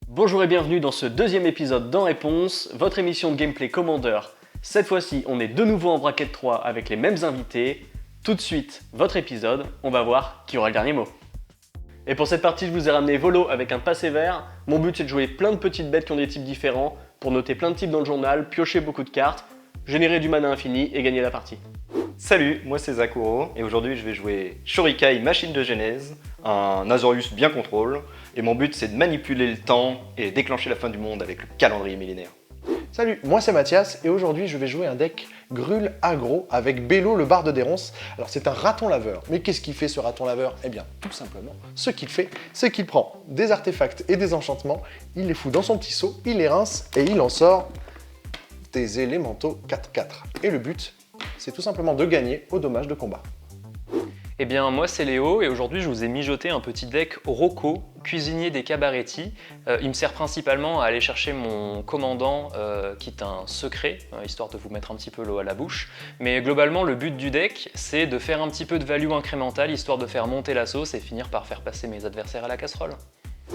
Bonjour et bienvenue dans ce deuxième épisode d'En Réponse, votre émission de gameplay Commander. Cette fois-ci, on est de nouveau en bracket 3 avec les mêmes invités. Tout de suite, votre épisode, on va voir qui aura le dernier mot. Et pour cette partie, je vous ai ramené Volo avec un passé vert. Mon but, c'est de jouer plein de petites bêtes qui ont des types différents, pour noter plein de types dans le journal, piocher beaucoup de cartes, générer du mana infini et gagner la partie. Salut, moi c'est Zakuro et aujourd'hui je vais jouer Shorikai Machine de Genèse, un Azorius bien contrôle, et mon but c'est de manipuler le temps et déclencher la fin du monde avec le calendrier millénaire. Salut, moi c'est Mathias et aujourd'hui je vais jouer un deck Gruul aggro avec Bello le barde des ronces. Alors c'est un raton laveur, mais qu'est-ce qu'il fait ce raton laveur? Eh bien tout simplement, ce qu'il fait, c'est qu'il prend des artefacts et des enchantements, il les fout dans son petit seau, il les rince et il en sort des élémentaux 4-4. Et le but, c'est tout simplement de gagner au dommage de combat. Eh bien moi c'est Léo et aujourd'hui je vous ai mijoté un petit deck Rocco, cuisinier des Cabaretti. Il me sert principalement à aller chercher mon commandant qui est un secret, histoire de vous mettre un petit peu l'eau à la bouche. Mais globalement le but du deck c'est de faire un petit peu de value incrémentale, histoire de faire monter la sauce et finir par faire passer mes adversaires à la casserole.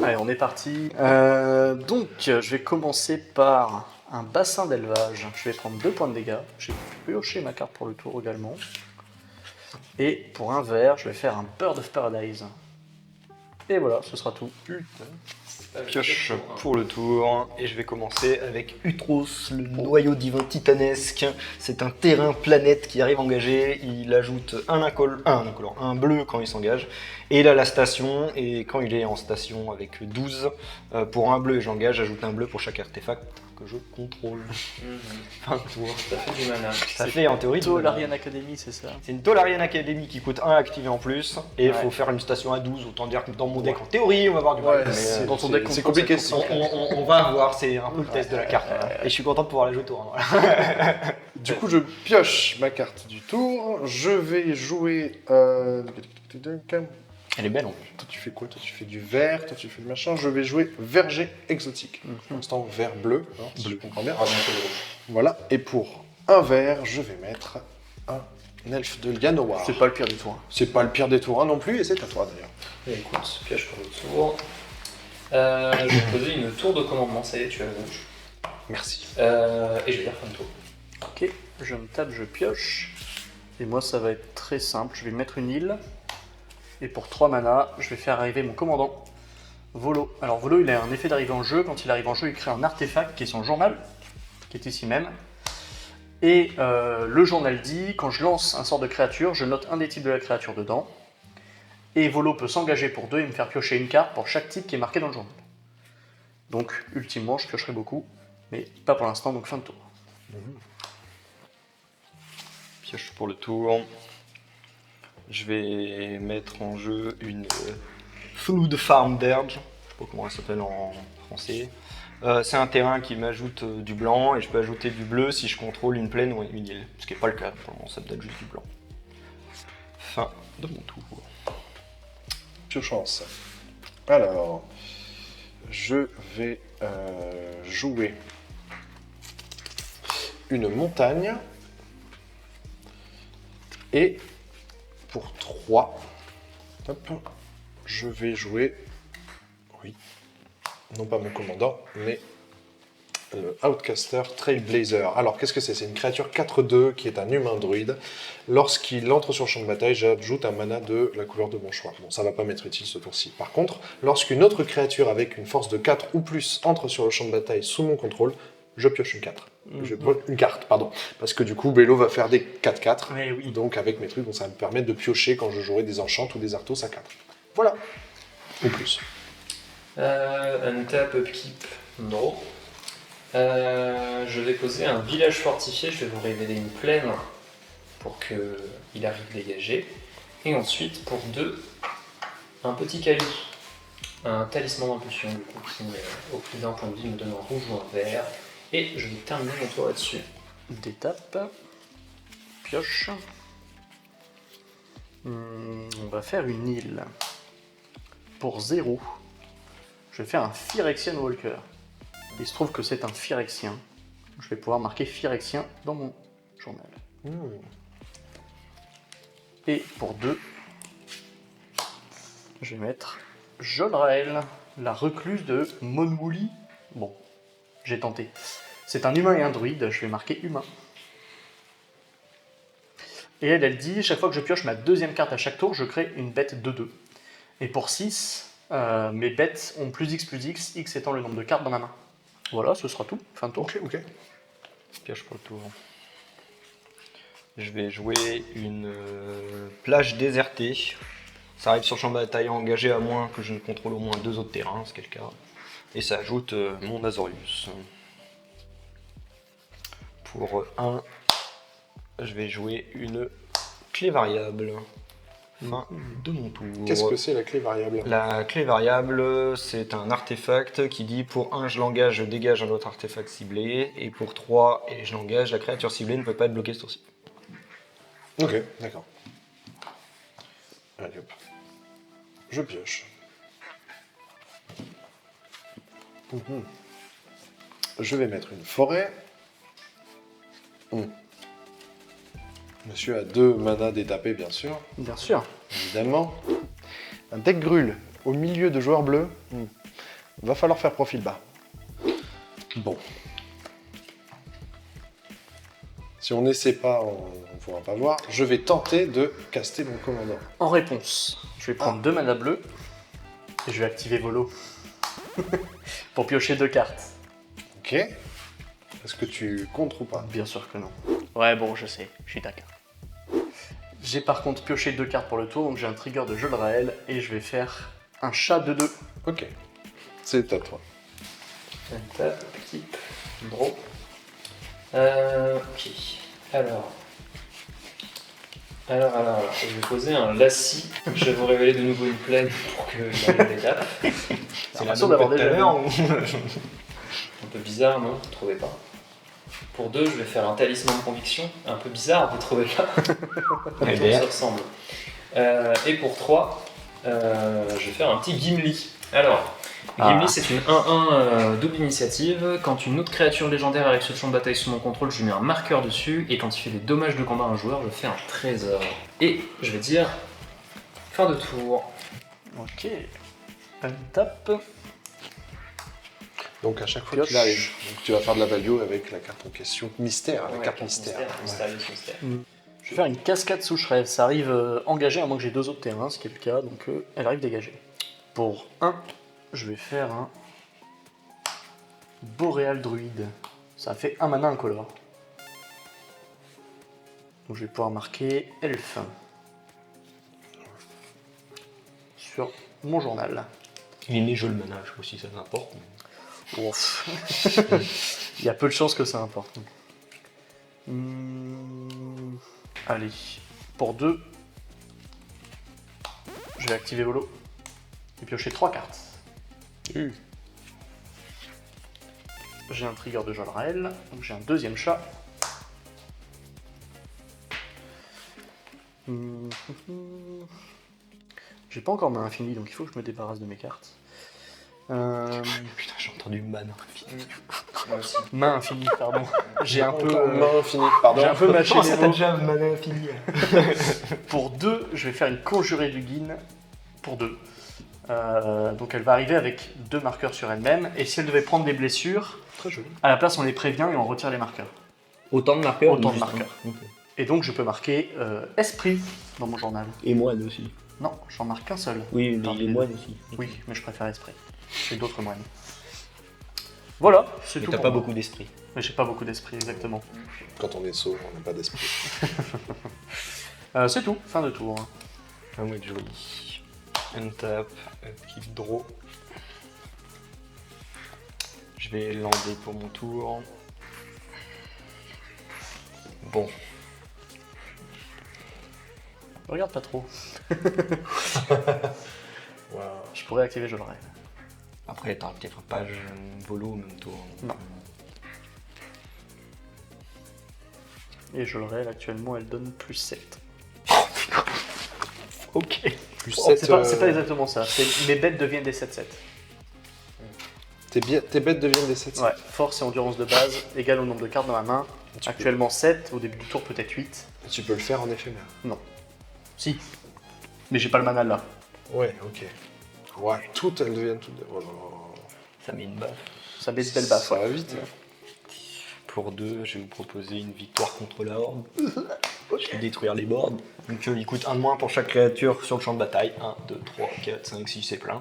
Allez, on est parti. Donc, je vais commencer par un bassin d'élevage. Je vais prendre 2 points de dégâts. J'ai pioché ma carte pour le tour également. Et pour un vert, je vais faire un Bird of Paradise. Et voilà, ce sera tout. Pioche pour le tour et je vais commencer avec Utros, le noyau divin titanesque. C'est un terrain planète qui arrive engagé, il ajoute un bleu quand il s'engage. Et il a la station, et quand il est en station avec 12, pour un bleu et j'engage, j'ajoute un bleu pour chaque artefact que je contrôle. Fin de tour. Ça fait du mana. Ça fait en théorie du mana. Tolarian Academy, c'est ça. C'est une Tolarian Academy qui coûte 1 à activer en plus, et il faut faire une station à 12, autant dire que dans mon deck, en théorie, on va avoir du mal. Mais, dans ton deck, c'est compliqué. on va voir, c'est un peu le test de la carte. Voilà. Et je suis content de pouvoir la jouer au tour. Voilà. Du coup, je pioche ma carte du tour. Je vais jouer. Elle est belle en plus. Toi, tu fais quoi? Toi, tu fais du vert, toi, tu fais du machin. Je vais jouer verger exotique. Pour l'instant, vert bleu, hein, si je comprends bien. Voilà. Et pour un vert, je vais mettre un elfe de Llanowar. C'est pas le pire du tout. C'est pas le pire des tours non plus, et c'est à toi d'ailleurs. Et écoute, pioche pour le tour. Je vais poser une tour de commandement, ça y est, tu as le rouge. Merci. Et je vais dire fin de tour. Ok, je me tape, je pioche. Et moi, ça va être très simple. Je vais mettre une île. Et pour 3 mana, je vais faire arriver mon commandant, Volo. Alors Volo, il a un effet d'arrivée en jeu. Quand il arrive en jeu, il crée un artefact qui est son journal, qui est ici même. Et le journal dit, quand je lance un sort de créature, je note un des types de la créature dedans. Et Volo peut s'engager pour 2 et me faire piocher une carte pour chaque type qui est marqué dans le journal. Donc, ultimement, je piocherai beaucoup, mais pas pour l'instant, donc fin de tour. Pioche pour le tour. Je vais mettre en jeu une Flood Farm Dirge. Je sais pas comment elle s'appelle en français. C'est un terrain qui m'ajoute du blanc et je peux ajouter du bleu si je contrôle une plaine ou une île. Ce qui n'est pas le cas, pour le moment, ça me donne juste du blanc. Fin de mon tour. Chance. Alors, je vais jouer une montagne. Et pour 3, je vais jouer, non pas mon commandant, mais le Outcaster Trailblazer. Alors qu'est-ce que c'est? C'est une créature 4/2 qui est un humain druide. Lorsqu'il entre sur le champ de bataille, j'ajoute un mana de la couleur de mon choix. Bon, ça va pas m'être utile ce tour-ci. Par contre, lorsqu'une autre créature avec une force de 4 ou plus entre sur le champ de bataille sous mon contrôle, je pioche une carte, pardon. Parce que du coup, Bello va faire des 4-4. Oui. Donc avec mes trucs, ça va me permettre de piocher quand je jouerai des enchantes ou des arthos à 4. Voilà. Ou plus. Untap, upkeep, no. Je vais poser un village fortifié, je vais vous révéler une plaine pour qu'il arrive dégagé. Et ensuite, pour 2, un petit cali. Un talisman d'impulsion, du coup, qui, au plus d'un point de vie, me donne un rouge ou un vert. Et je vais terminer mon tour là-dessus. D'étape. Pioche. On va faire une île. Pour 0, je vais faire un Phyrexian Walker. Il se trouve que c'est un Phyrexien. Je vais pouvoir marquer Phyrexien dans mon journal. Et pour 2, je vais mettre Jolrael. la recluse de Monwooli. Bon, j'ai tenté. C'est un humain et un druide, je vais marquer humain. Et elle dit, chaque fois que je pioche ma deuxième carte à chaque tour, je crée une bête de 2. Et pour 6, mes bêtes ont plus x, x étant le nombre de cartes dans ma main. Voilà, ce sera tout, fin de tour. Ok. Pioche pour le tour. Je vais jouer une plage désertée. Ça arrive sur champ de bataille engagé à moins que je ne contrôle au moins 2 autres terrains, ce qui est le cas. Et ça ajoute mon Azorius. Pour 1, je vais jouer une clé variable. Fin de mon tour. Qu'est-ce que c'est la clé variable? La clé variable, c'est un artefact qui dit pour 1, je l'engage, je dégage un autre artefact ciblé. Et pour 3, et je l'engage, la créature ciblée ne peut pas être bloquée ce tour-ci. Ok, d'accord. Allez hop. Je pioche. Je vais mettre une forêt. Monsieur a 2 manas d'étapé, bien sûr. Bien sûr. Évidemment. Un deck grûle au milieu de joueurs bleus. Va falloir faire profil bas. Bon. Si on n'essaie pas, on ne pourra pas voir. Je vais tenter de caster mon commandant. En réponse, je vais prendre 2 manas bleus et je vais activer Volo pour piocher 2 cartes. Ok. Est-ce que tu contres ou pas? Bien sûr que non. Ouais, bon, je sais, je suis d'accord. J'ai par contre pioché 2 cartes pour le tour, donc j'ai un trigger de Jolrael et je vais faire un chat de 2. Ok. C'est à toi. Petit draw. Ok. Alors, je vais poser un lacis. Je vais vous révéler de nouveau une plaine pour que j'arrive des cartes. C'est l'impression d'avoir déjà vu. Un peu bizarre, non? Vous trouvez pas? Pour 2, je vais faire un talisman de conviction. Un peu bizarre, vous trouvez pas? Eh Ça bien. ressemble. Et pour 3, je vais faire un petit Gimli. Alors, Gimli, c'est une 1-1 double initiative. Quand une autre créature légendaire arrive sur le champ de bataille sous mon contrôle, je mets un marqueur dessus. Et quand il fait des dommages de combat à un joueur, je fais un trésor. Et je vais dire fin de tour. Ok. Un tape. Donc à chaque fois Pioche. qu'il arrive, donc tu vas faire de la value avec la carte en question. Mystère, la Ouais, carte mystère. Ouais. Mystérieux mystère. Je vais faire une cascade soucheresse. Ça arrive engagée à moins que j'ai 2 autres terrains, ce qui est le cas, donc elle arrive dégagée. Pour 1, je vais faire un Boréal Druide. Ça fait 1 mana incolore. Donc je vais pouvoir marquer Elfe sur mon journal. Il est né jeu le mana, je sais pas si ça n'importe. Ouf. Il y a peu de chances que ça importe. Allez, pour 2, je vais activer Volo et piocher 3 cartes. J'ai un trigger de Jolrael, donc j'ai un deuxième chat. J'ai pas encore main infinie, donc il faut que je me débarrasse de mes cartes. Putain, j'ai entendu mana. Moi aussi. Main infinie, pardon. J'ai un peu, Main infinie, pardon. j'ai un peu mâché Oh, mes ça mots. t'a déjà mana infini. Pour 2, je vais faire une conjurée du Guin. Pour 2. Donc elle va arriver avec 2 marqueurs sur elle-même. Et si elle devait prendre des blessures, Très joli. à la place on les prévient et on retire les marqueurs. Autant de marqueurs Autant ou de juste marqueurs. un? Ok. Et donc je peux marquer Esprit dans mon journal. Et moine aussi. Non, j'en marque qu'un seul. Oui, mais Parmi il est les moine deux. aussi. Oui, mais je préfère Esprit. J'ai d'autres moines. Voilà, c'est Mais tout. t'as pour pas moi. beaucoup d'esprit. Mais j'ai pas beaucoup d'esprit, exactement. Quand on est sauve, on n'a pas d'esprit. C'est tout, fin de tour. Un mode joli. Untap, upkeep draw. Je vais lander pour mon tour. Bon. Regarde pas trop. Wow. Je pourrais activer Jolrael. Après, t'auras peut-être pas Volo au même tour. Non. Et Jolrael, actuellement, elle donne plus 7. Ok. Plus Oh, 7. c'est pas exactement ça. Mes bêtes deviennent des 7-7. Tes bêtes deviennent des 7. Ouais, force et endurance de base égale au nombre de cartes dans ma main. Actuellement 7, au début du tour peut-être 8. Tu peux le faire en éphémère. Non. Si. Mais j'ai pas le mana là. Ouais, ok. Ouais, toutes, elles deviennent toutes... Oh là là. Ça met une baffe. Ça baisse belle baffe. Ça va vite. Pour 2, je vais vous proposer une victoire contre la horde. Je vais détruire les boards. Donc il coûte 1 de moins pour chaque créature sur le champ de bataille. 1, 2, 3, 4, 5, 6, c'est plein.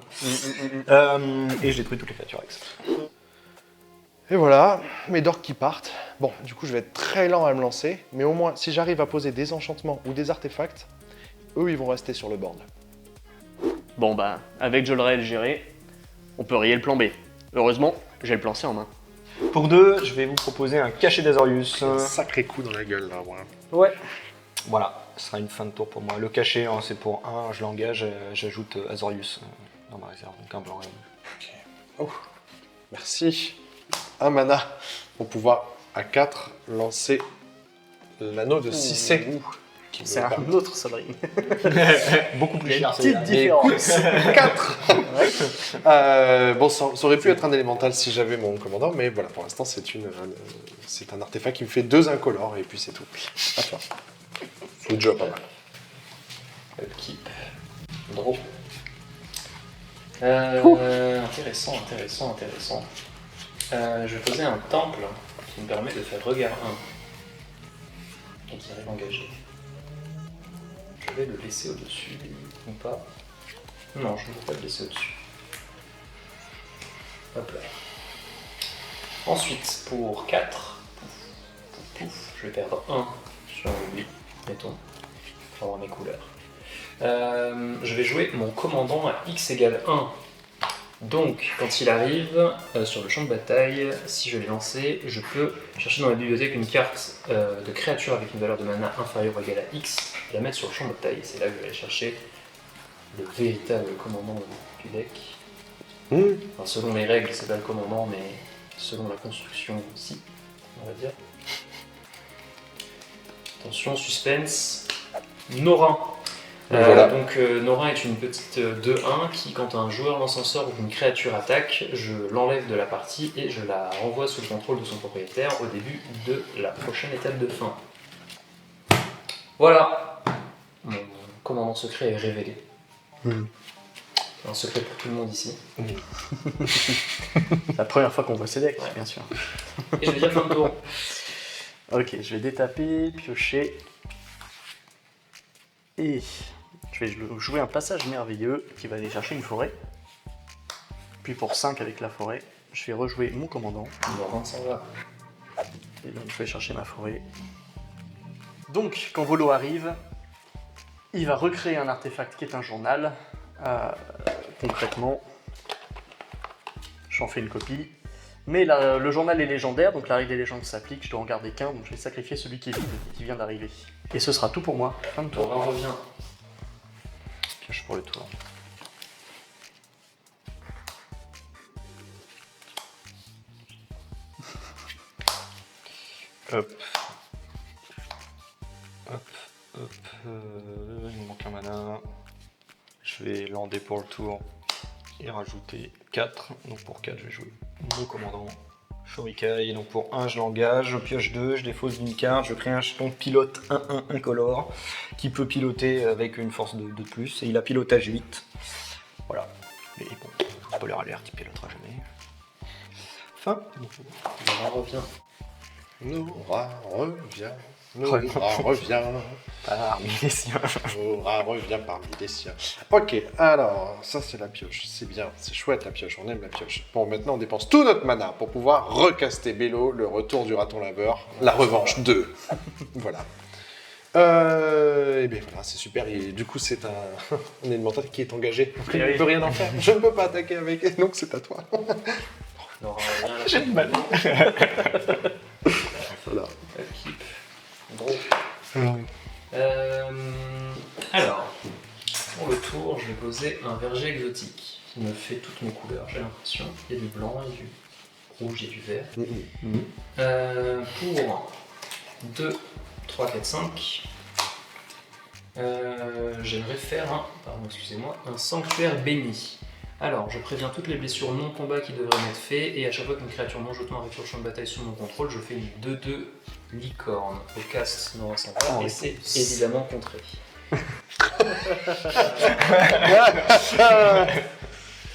Et je détruis toutes les créatures avec ça. Et voilà, mes dorks qui partent. Bon, du coup, je vais être très lent à me lancer, mais au moins, si j'arrive à poser des enchantements ou des artefacts, eux, ils vont rester sur le board. Bon bah, avec Jolrael géré, on peut rayer le plan B. Heureusement, j'ai le plan C en main. Pour 2, je vais vous proposer un cachet d'Azorius. Un sacré coup dans la gueule, là, ouais. Ouais. Voilà, ce sera une fin de tour pour moi. Le cachet, hein, c'est pour 1, je l'engage, j'ajoute Azorius dans ma réserve, donc un blanc et un bleu. Oh, merci. Un mana pour pouvoir, à 4, lancer l'anneau de 6C. qui C'est me un permet- autre Sabrine. Beaucoup plus Il y a cher. une petite différence. 4 Bon, ça aurait pu être un élémental si j'avais mon commandant, mais voilà, pour l'instant, c'est un artefact qui me fait 2 incolores, et puis c'est tout. À toi. C'est déjà pas mal. Keep. Draw. Intéressant. Je vais poser un temple qui me permet de faire regard 1 et qui arrive engagé. Je vais le laisser au-dessus ou pas. Non, je ne vais pas le laisser au-dessus. Hop là. Ensuite, pour 4, je vais perdre 1 sur lui, mettons, pour avoir mes couleurs. Je vais jouer mon commandant à x égale 1. Donc, quand il arrive sur le champ de bataille, si je l'ai lancé, je peux chercher dans la bibliothèque une carte de créature avec une valeur de mana inférieure ou égale à x, et la mettre sur le champ de bataille. Et c'est là que je vais aller chercher le véritable commandant du deck. Enfin, selon les règles, c'est pas le commandant, mais selon la construction, si, on va dire. Attention, suspense. Norin. Voilà. Donc Norin est une petite 2-1 qui, quand un joueur lance un sort ou qu'une créature attaque, je l'enlève de la partie et je la renvoie sous le contrôle de son propriétaire au début de la prochaine étape de fin. Voilà. Mon commandant secret est révélé. Un secret pour tout le monde ici. C'est la première fois qu'on voit ces decks, Ouais. bien sûr. Et je vais dire fin de tour. Ok, je vais détaper, piocher. Et je vais jouer un passage merveilleux qui va aller chercher une forêt. Puis pour 5 avec la forêt, je vais rejouer mon commandant. Norin s'en va. Et donc je vais chercher ma forêt. Donc quand Volo arrive, il va recréer un artefact qui est un journal. Concrètement, j'en fais une copie. Mais le journal est légendaire, donc la règle des légendes s'applique, je dois en garder qu'un, donc je vais sacrifier celui qui est vide et qui vient d'arriver. Et ce sera tout pour moi. Fin de tour. Norin revient. Pioche pour le tour. Hop. Il me manque un mana. Je vais lander pour le tour et rajouter 4. Donc pour 4, je vais jouer mon commandant Shurikai. Donc pour 1, je l'engage, je pioche 2, je défausse d'une carte, je crée un jeton pilote 1-1 incolore qui peut piloter avec une force de 2 de plus. Et il a pilotage 8. Voilà. Mais bon, spoiler alert, il pilotera jamais. Fin. Norin revient. Nora revient. Nora revient. Parmi les siens. Nora revient parmi les siens. Ok, alors, ça c'est la pioche. C'est bien, c'est chouette la pioche, on aime la pioche. Bon, maintenant on dépense tout notre mana pour pouvoir recaster Bello, le retour du raton laveur, la revanche 2. Voilà. Et bien voilà, c'est super. Et du coup, c'est un élémental qui est engagé. Donc, il ne peut rien en faire. Je ne peux pas attaquer avec, donc c'est à toi. Norin revient. Là, J'ai du mal. Voilà. Keep. Draw. Alors, pour le tour, je vais poser un verger exotique qui me fait toutes mes couleurs, j'ai l'impression. Il y a du blanc, il y a du rouge, il y a du vert. Pour 2, 3, 4, 5, j'aimerais faire un sanctuaire béni. Alors, je préviens toutes les blessures non combat qui devraient m'être faites, et à chaque fois qu'une créature non jeton arrive sur le champ de bataille sous mon contrôle, je fais une 2-2 licorne. Au cast, non, ça va, et c'est évidemment contré.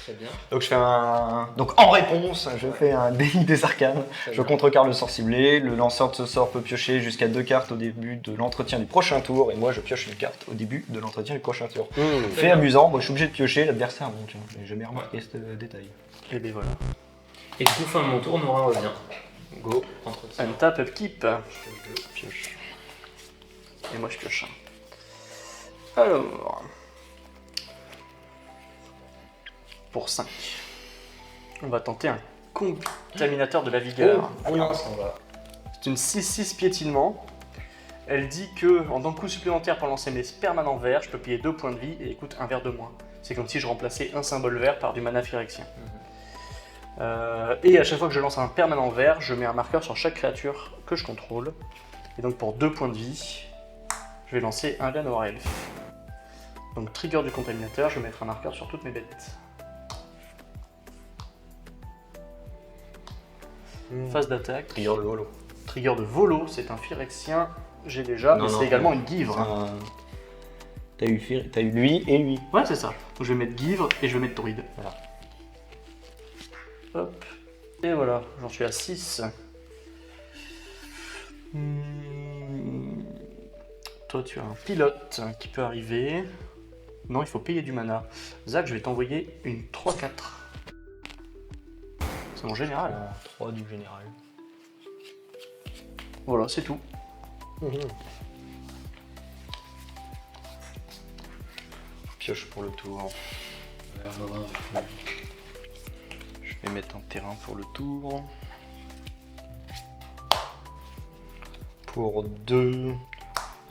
Très bien. Donc je fais un... Donc en réponse, je fais un déni des arcanes. Je contrecarre le sort ciblé. Le lanceur de ce sort peut piocher jusqu'à 2 cartes au début de l'entretien du prochain tour. Et moi, je pioche une carte au début de l'entretien du prochain tour. Fait amusant, moi je suis obligé de piocher l'adversaire. Bon, tu vois, j'ai jamais remarqué ce détail. Et bien voilà. Et du coup, fin de mon tour, Nora revient. Go, entretien. Untap, upkeep. Pioche. Et moi je pioche. Alors. Pour 5. On va tenter un contaminateur de la vigueur. On va. C'est une 6-6 piétinement. Elle dit que en tant que coup supplémentaire pour lancer mes permanents verts, je peux payer 2 points de vie et coûte un vert de moins. C'est comme si je remplaçais un symbole vert par du mana phyrexien. Et à chaque fois que je lance un permanent vert, je mets un marqueur sur chaque créature que je contrôle. Et donc pour 2 points de vie, je vais lancer un Llanowar Elf. Donc trigger du contaminateur, je vais mettre un marqueur sur toutes mes bêtes. Phase d'attaque. Trigger de holo. Trigger de volo, c'est un phyrexien, j'ai déjà, Non, mais non, c'est également non. une guivre. T'as eu lui et lui. Ouais, c'est ça. Donc je vais mettre guivre et je vais mettre druide. Voilà. Hop. Et voilà, j'en suis à 6. Toi, tu as un pilote qui peut arriver. Non, il faut payer du mana. Zach, je vais t'envoyer une 3-4. C'est mon général. 3 du général. Voilà, c'est tout. Pioche pour le tour. Je vais mettre un terrain pour le tour. Pour 2,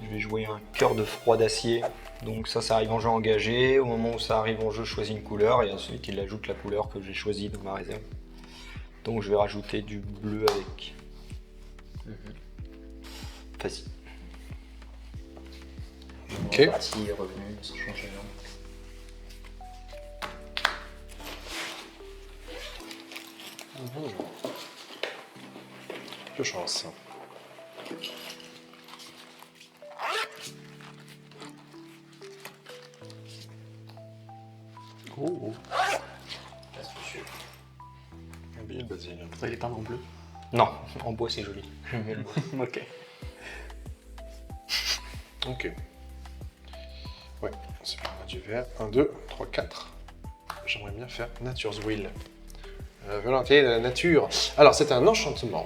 je vais jouer un cœur de froid d'acier. Donc ça arrive en jeu engagé. Au moment où ça arrive en jeu, je choisis une couleur et ensuite il ajoute la couleur que j'ai choisie dans ma réserve. Donc je vais rajouter du bleu avec. Facile. Ok. Parti, revenu, sans changer rien. Je chance. Oh, Habile, Basile. il est peint en bleu. Non, en bois c'est joli. J'aime bien le bois. Ok. Ok. Ouais, c'est pas mal du vert. 1, 2, 3, 4. J'aimerais bien faire Nature's Will. La volonté de la nature. Alors, c'est un enchantement.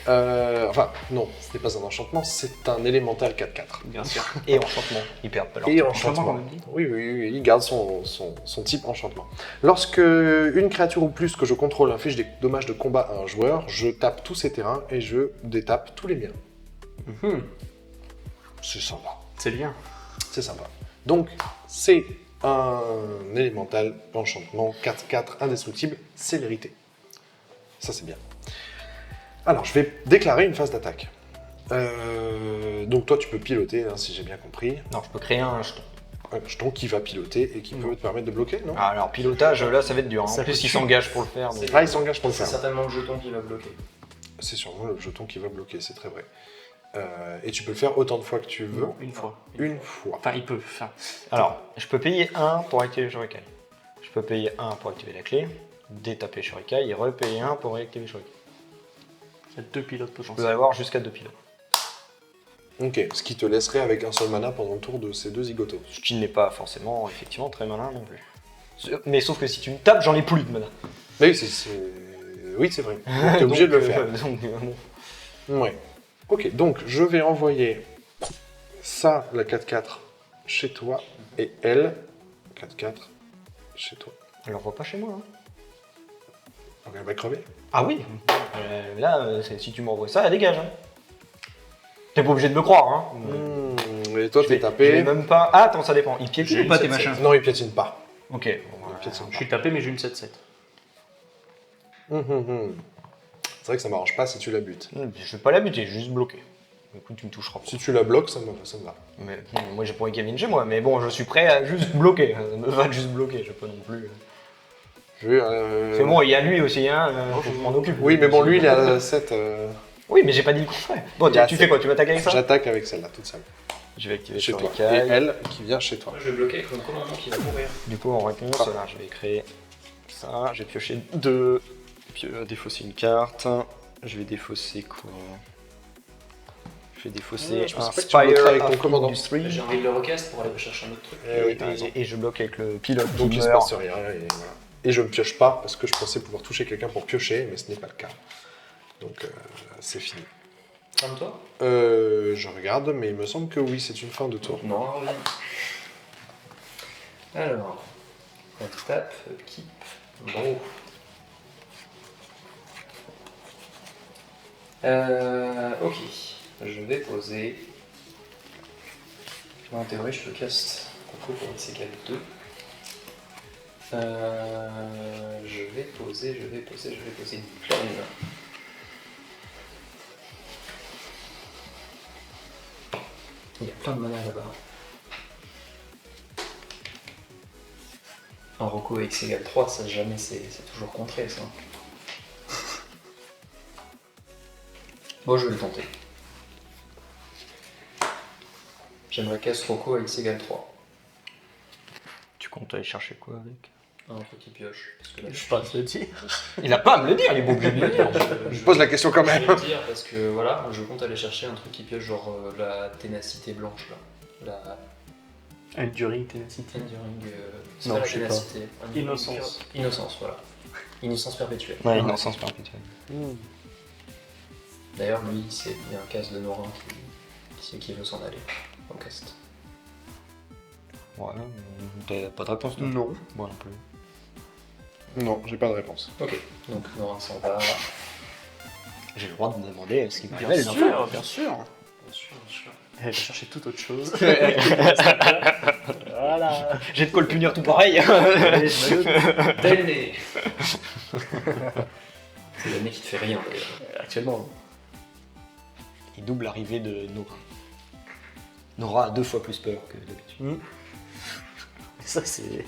Enfin, non, ce n'est pas un enchantement, c'est un élémental 4-4. Bien sûr. Et enchantement, ils perdent pas leur Et temps. enchantement. Oui, il garde son type enchantement. Lorsque une créature ou plus que je contrôle inflige des dommages de combat à un joueur, je tape tous ses terrains et je détape tous les miens. C'est sympa. C'est bien. C'est sympa. Donc, c'est un élémental enchantement 4-4 indestructible, célérité. Ça, c'est bien. Alors, je vais déclarer une phase d'attaque. Donc, toi, tu peux piloter, hein, si j'ai bien compris. Non, je peux créer un jeton. Un jeton qui va piloter et qui peut te permettre de bloquer, non? Ah, alors pilotage, là ça va être dur. Ça En plus, peut il tuer. s'engage pour le faire. donc- Ah, il s'engage pour le C'est faire. certainement le jeton qui va bloquer. C'est sûrement le jeton qui va bloquer, c'est très vrai. Et tu peux le faire autant de fois que tu veux. Non, une fois. Une fois. Enfin, il peut. Enfin, Alors, je peux payer 1 pour activer le shuriken. Je peux payer 1 pour activer la clé, détaper le shuriken et repayer 1 pour réactiver le shuriken. il y a 2 pilotes Je peux potentiels. avoir jusqu'à 2 pilotes. Ok, ce qui te laisserait avec un seul mana pendant le tour de ces deux zigotos. Ce qui n'est pas forcément, effectivement, très malin non plus. Mais sauf que si tu me tapes, j'en ai plus de mana. Mais oui, c'est vrai. T'es obligé de le faire. Bon. Ouais. Ok, donc je vais envoyer ça, la 4-4, chez toi, et elle, 4-4, chez toi. Elle l'envoie pas chez moi. Hein. Donc elle va crever. Ah oui Là, si tu m'envoies ça, elle dégage. Hein. T'es pas obligé de me croire. Hein. Et toi, Je t'es vais tapé. même pas. Ah, attends, ça dépend. Il J'ai piétine ou une pas tes 7-7. machins? Non, il piétine pas. Ok. Il piétine Je suis tapé, mais j'ai une 7-7. pas. C'est vrai que ça m'arrange pas si tu la butes. Je vais pas la buter, je vais juste bloquer. Écoute, tu me toucheras pas. Si tu la bloques, ça me va. Mais, moi j'ai pour Kevin chez moi, mais bon, je suis prêt à juste bloquer. Ça me va de juste bloquer, je peux non plus. Je vais, C'est bon, il y a lui aussi, hein, faut que je m'en occupe. Oui, mais bon, lui, il est à 7. Oui, mais j'ai pas dit le contraire. Bon, Il y a tu fais quoi? Tu m'attaques avec ça? J'attaque avec celle-là, toute seule. Je vais activer Chez sur toi. les Et cailles. elle qui vient chez toi. Moi, je vais bloquer avec mon commandant qui va mourir. Du coup, en réponse, là, je vais créer ça, j'ai pioché 2. Puis défausser une carte. Je vais défausser quoi? Je vais défausser je un pensais pas que tu bloquerais Spire avec ton of commandant. Industry. J'ai envie de le recast pour aller rechercher un autre truc. Et je bloque avec le pilote. Donc qui il se meurt. passe rien. Et, voilà. Et je ne pioche pas parce que je pensais pouvoir toucher quelqu'un pour piocher, mais ce n'est pas le cas. Donc c'est fini. Comme toi? Je regarde, mais il me semble que oui, c'est une fin de tour. Non, on revient. Alors, on tape, keep, bon. Ok, je vais poser. En théorie, je peux cast Coco pour x égale 2. Je vais poser une plaine. Il y a plein de mana là-bas. Un Rocco x égale 3, ça jamais c'est toujours contré ça. Moi je vais le tenter. J'aimerais casse Rocco à x égale 3. Tu comptes aller chercher quoi avec? Un petit pioche. Parce que là, Je sais pas, se dire. Il a pas à me le dire, il est beau obligé de le dire. Je pose la question quand Je vais même. le dire parce que voilà, je compte aller chercher un truc qui pioche genre la ténacité blanche là. La Enduring Tenacity. enduring. C'est Non, pas la je sais pas. ténacité. Enduring Innocence. pure- Innocence, voilà. Innocence perpétuelle. Ouais, innocence perpétuelle. D'ailleurs, lui, il y a un casse de Norin qui veut s'en aller au cast. Ouais, t'as pas de réponse toi? Non. Moi non plus. Non, j'ai pas de réponse. Ok, donc Norin s'en va. J'ai le droit de me demander ce qui Bien m'arrive. sûr, bien sûr. Bien sûr, bien sûr. Elle va chercher toute autre chose. Voilà. J'ai de quoi le punir tout pareil. Allez, je me doute. Tel nez. C'est le nez qui te fait rien d'ailleurs. Actuellement. Et double arrivée de Nora. Nora a 2 fois plus peur que d'habitude. Ça, c'est.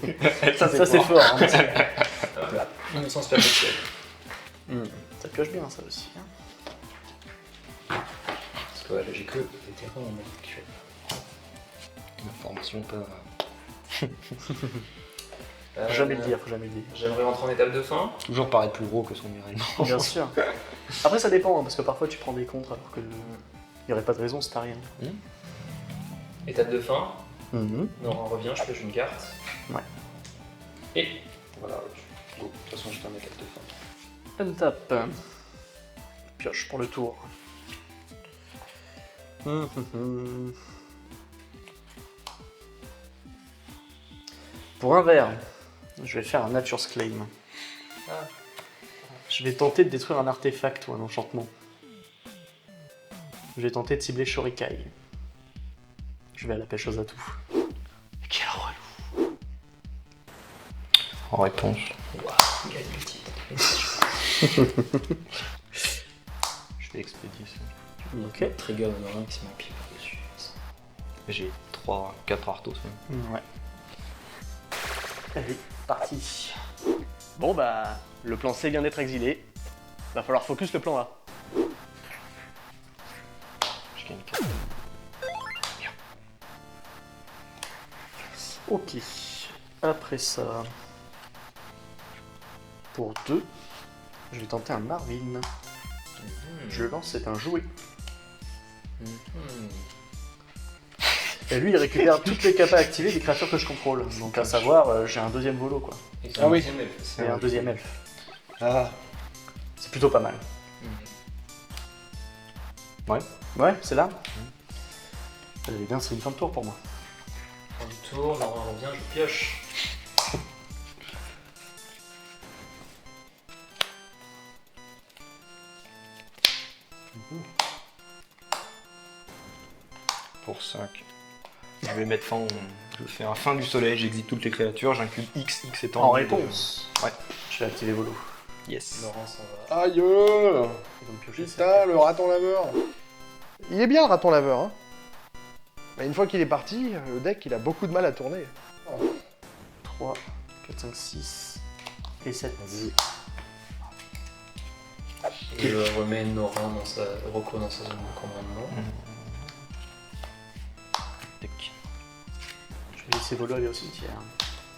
ça, c'est fort. Hein. Hop là, innocence perpétuelle. Ça pioche bien, ça aussi. Hein. Parce que ouais, là, j'ai que des terrains en mode actuel. Information pas. Faut jamais le dire, faut jamais le dire. J'aimerais rentrer en étape de fin. Toujours paraître plus gros que son réellement. Bien sûr. Après, ça dépend, hein, parce que parfois tu prends des contres alors que il n'y aurait pas de raison si t'as rien. Étape de fin. Norin revient, je pioche une carte. Ouais. Et voilà, go. De toute façon, j'étais en étape de fin. Untap. Pioche pour le tour. Pour un vert, je vais faire un Nature's Claim. Ah. Je vais tenter de détruire un artefact ou un enchantement. Je vais tenter de cibler Shorikai. Je vais à la pêche aux atouts. Quel relou. En réponse. Waouh, il gagne le titre. Je vais expédier ça. Ok. Trigger de Norin qui se met un pied par-dessus. J'ai 4 artos. Ouais. Allez, parti. Bon bah, le plan C vient d'être exilé. Va falloir focus le plan A. Je gagne 4. Ok. Après ça, pour 2, je vais tenter un Marvin. Je lance, c'est un jouet. Et lui, il récupère toutes les capas activées des créatures que je contrôle. Donc à savoir, j'ai un deuxième volo quoi. Ah oui. Et un deuxième elfe. Ah, C'est plutôt pas mal. Ouais. Ouais, c'est là. Eh bien, c'est une fin de tour pour moi. Fin du tour, Norin revient, je pioche. Pour 5. Je vais mettre fin. Je fais un fin du soleil, j'exite toutes les créatures, j'inclus X étant. En réponse, Ouais. je vais activer volo. Yes. Norin s'en va. aïe. Et donc piocher, c'est Putain, le raton laveur. Il est bien le raton laveur, hein. Mais une fois qu'il est parti, le deck il a beaucoup de mal à tourner. 3, 4, 5, 6 et 7. Et je remets Norin dans sa. Rocco dans sa zone de commandement. Tac. Je vais laisser volo aller au cimetière.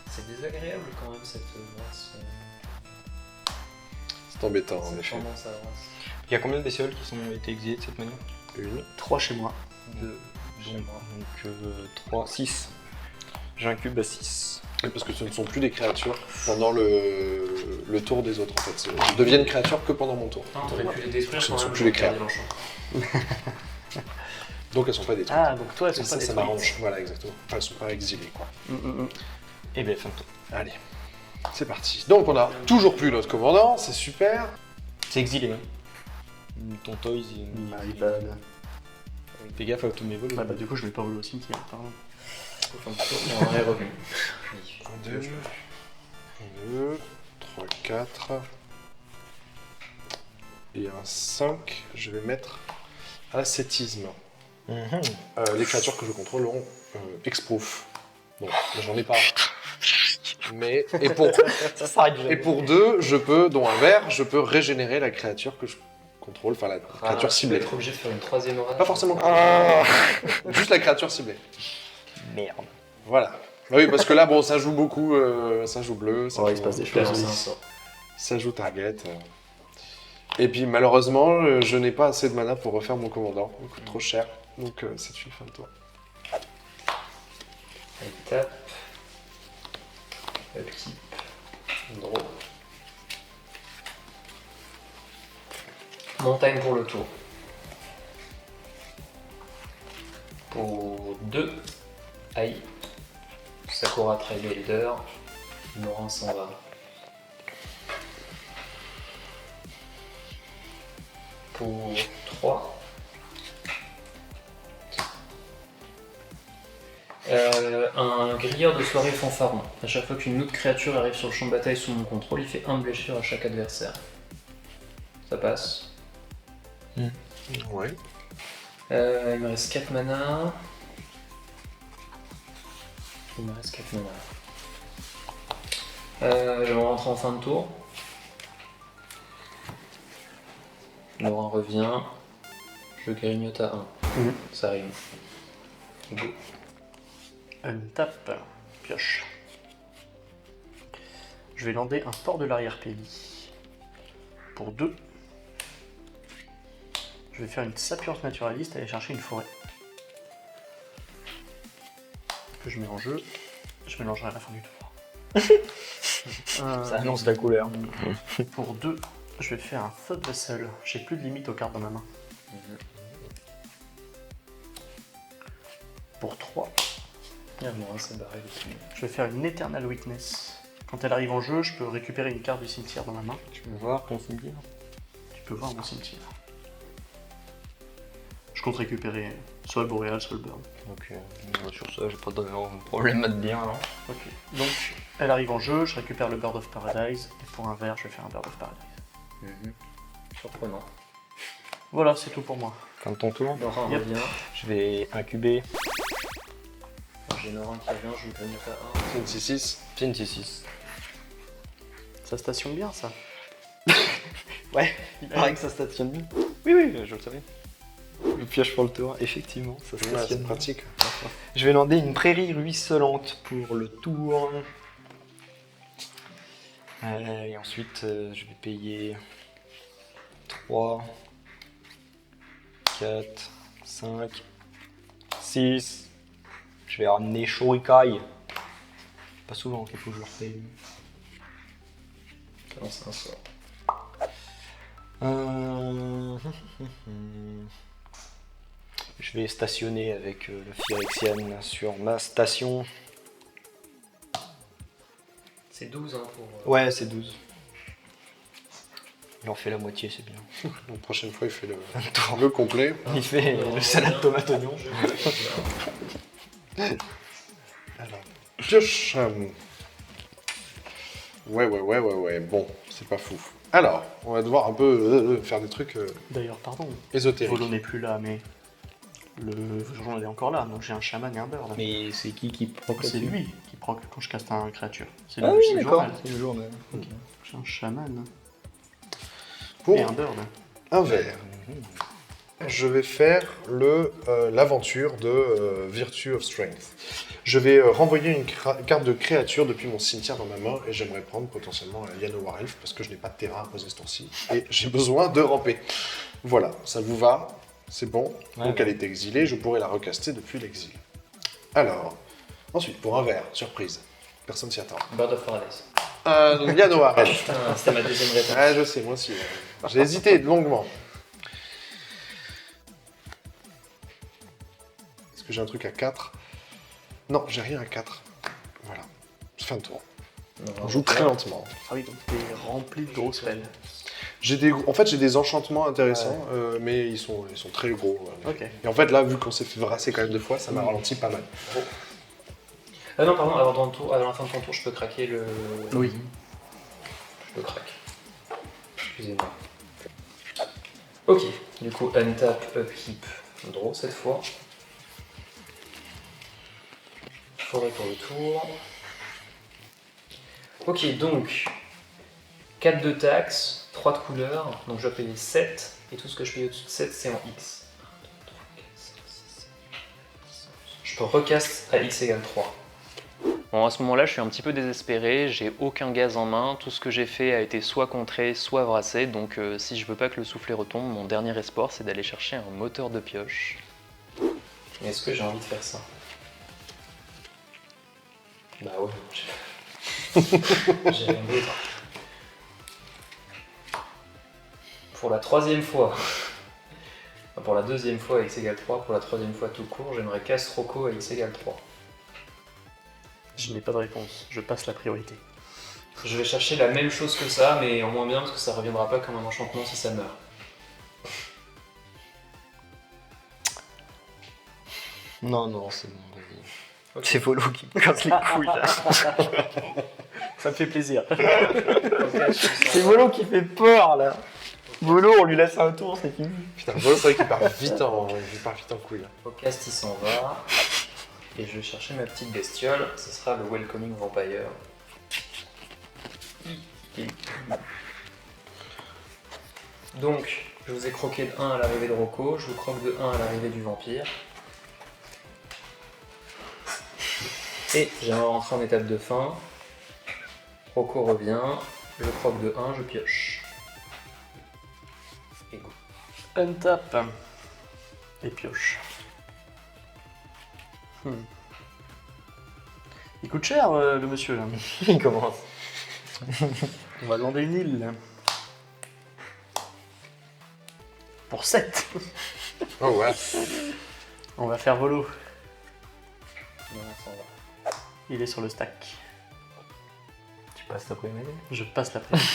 C'est désagréable quand même cette race. embêtant en C'est effet. tendance à avoir Il y a combien de bestioles qui ont été exilées de cette manière? Une. 3 chez moi. 2 chez moi. Donc 3, 6. J'ai un cube à 6. Oui, parce que ce ne sont plus des créatures pendant le tour des autres en fait. Elles deviennent créatures que pendant mon tour. T'aurais pu les détruire Ce quand ne sont même. plus les j'aurais créatures. gardé l'enchant. Donc elles sont pas détruites. Ah, donc toi, elles sont Et pas ça détruites. m'arrange. Voilà, exactement. Enfin, elles sont pas exilées quoi. Et bien, fin de tour. Allez, c'est parti. Donc on a toujours plus notre commandant, c'est super. C'est exilé. Hein. Ton toys, My bad. fais gaffe à tous mes vols. Ah bah du coup, je vais pas voler au cimetière, pardon. Fin de tour, on est revenu. 1, 2, 3, 4. Et un 5, je vais mettre ascétisme. Les créatures que je contrôle ont Exproof. Bon, j'en ai pas. Mais, Ça s'arrête jamais. et pour 2, je peux, dont un vert, je peux régénérer la créature que je contrôle, enfin la créature Tu ciblée. vas être obligé de faire une troisième rage. Pas forcément. Juste la créature ciblée. Merde. Voilà. Oui, parce que là, bon, ça joue beaucoup, ça joue bleu, ça, Ouais, il joue, se passe des Je vais choses. lancer un sort. ça joue target. Et puis malheureusement, je n'ai pas assez de mana pour refaire mon commandant, il coûte trop cher, donc c'est une fin de tour. Elle tape. Upkeep. Draw. Montagne pour le tour. Pour 2. Aïe. Sakura Trailblader. Morin s'en va. Pour 3. Un grilleur de soirée fanfaron. À chaque fois qu'une autre créature arrive sur le champ de bataille sous mon contrôle, il fait un blessure à chaque adversaire. Ça passe. Ouais. Il me reste 4 mana. Il me reste 4 mana. Je vais rentrer en fin de tour. Laurent revient. Je grignote à 1. Mhm. Ça rime. Go. Tape, pioche. Je vais lander un port de l'arrière-pays. Pour 2. Je vais faire une sapience naturaliste et aller chercher une forêt. Que je mets en jeu. Je mélangerai à la fin du tour. Ça annonce la couleur. Pour 2, je vais faire un Thought Vessel. J'ai plus de limite aux cartes dans ma main. Pour 3, Ah, Morin s'est barré aussi. je vais faire une Eternal Witness. Quand elle arrive en jeu, je peux récupérer une carte du cimetière dans ma main. Tu peux voir ton cimetière? Tu peux voir mon cimetière. Je compte récupérer soit le Boréal, soit le Burn. Donc sur ça, j'ai pas de problème à te dire. Alors. Ok. Donc, elle arrive en jeu, je récupère le Bird of Paradise, et pour un vert, je vais faire un Bird of Paradise. Surprenant. Voilà, c'est tout pour moi. Fin de ton tour, Laurent Yep. revient. je vais incuber. J'ai Laurent qui revient, je grignote à 1. C'est une 6-6. C'est une C6. Ça stationne bien, ça. Ouais, il paraît que ça stationne bien. Oui, oui, je le savais. Le piège pour le tour, effectivement, ça Ouais, stationne c'est bien. pratique. Je vais lander une prairie ruisselante pour le tour. Et ensuite, je vais payer 3, 4, 5, 6. Je vais ramener Shurikai. Pas souvent qu'il faut que je le repaye. Je lance un sort. Je vais stationner avec le Phyrexian sur ma station. C'est 12 hein, pour. Ouais, c'est 12. Il en fait la moitié, c'est bien. La prochaine fois, il fait le tour. complet. Il fait le salade tomate oignon. Alors, pioche. Ouais. Bon, c'est pas fou. Alors, on va devoir un peu faire des trucs D'ailleurs, pardon, ésotériques. Volo n'est plus là, mais j'en ai encore là, donc j'ai un chaman et un bird. Mais c'est qui proc C'est là-dessus? lui qui proc quand je caste un créature. C'est Ah lui, oui, c'est le d'accord. journal. C'est le journal. Ok. J'ai un chaman Pour et un bird. un vert. je vais faire l'aventure de Virtue of Strength. Je vais renvoyer une carte de créature depuis mon cimetière dans ma main et j'aimerais prendre potentiellement un Llanowar Elf parce que je n'ai pas de terrain à poser ce tour-ci et j'ai besoin de ramper. Voilà, ça vous va? C'est bon. Donc elle est exilée, je pourrais la recaster depuis l'exil. Alors, ensuite, pour un vert, surprise. Personne s'y attend. Bird of Paradise. Donc Llanowar Elf. Putain, c'était ma deuxième réponse. Ah, je sais, moi aussi. J'ai hésité longuement. Est-ce que j'ai un truc à 4? Non, j'ai rien à 4. Voilà. Fin de tour. On joue très lentement. Ah oui, donc t'es rempli de gros spells. En fait, j'ai des enchantements intéressants, mais ils sont très gros. Ok. Et en fait, là, vu qu'on s'est fait brasser quand même 2 fois, ça m'a ralenti pas mal. Ah non, pardon, avant la fin de ton tour, je peux craquer le. Oui. Je le craque. Excusez-moi. Ok, du coup, untap, upkeep, draw cette fois. Forêt pour le tour. Ok, donc 4 de taxes, 3 de couleurs, donc je vais payer 7, et tout ce que je paye au-dessus de 7, c'est en X. 1, 2, 3, 4, 5, 6, 7, 8, 9, 10, 11. Je peux recast à X égale 3. Bon, à ce moment-là, je suis un petit peu désespéré, j'ai aucun gaz en main, tout ce que j'ai fait a été soit contré, soit brassé, donc si je veux pas que le soufflet retombe, mon dernier espoir c'est d'aller chercher un moteur de pioche. Est-ce que j'ai envie de faire ça? Bah ouais, j'ai rien d'autre. Pour la troisième fois, enfin, pour la deuxième fois à x égale 3, pour la troisième fois tout court, j'aimerais casse Rocco à x égale 3. Je n'ai pas de réponse. Je passe la priorité. Je vais chercher la même chose que ça, mais en moins bien parce que ça reviendra pas comme un enchantement si ça meurt. Non, c'est bon. Ok. C'est Volo qui me casse les couilles là. Ça me fait plaisir. C'est Volo qui fait peur là. Volo, on lui laisse un tour, c'est fini. Putain, voilà, c'est vrai qu'il part vite en couille. Là. Au cast il s'en va. Et je vais chercher ma petite bestiole, ce sera le Welcoming Vampire. Donc, je vous ai croqué de 1 à l'arrivée de Rocco, je vous croque de 1 à l'arrivée du vampire. Et j'aimerais rentrer en étape de fin. Rocco revient, je croque de 1, je pioche. Et go. Untap. Et pioche. Il coûte cher le monsieur là. Il commence. On va demander une île. Pour 7. Oh ouais. On va faire Volo. Non, on s'en va. Il est sur le stack. Tu passes l'après-midi. Je passe la priorité.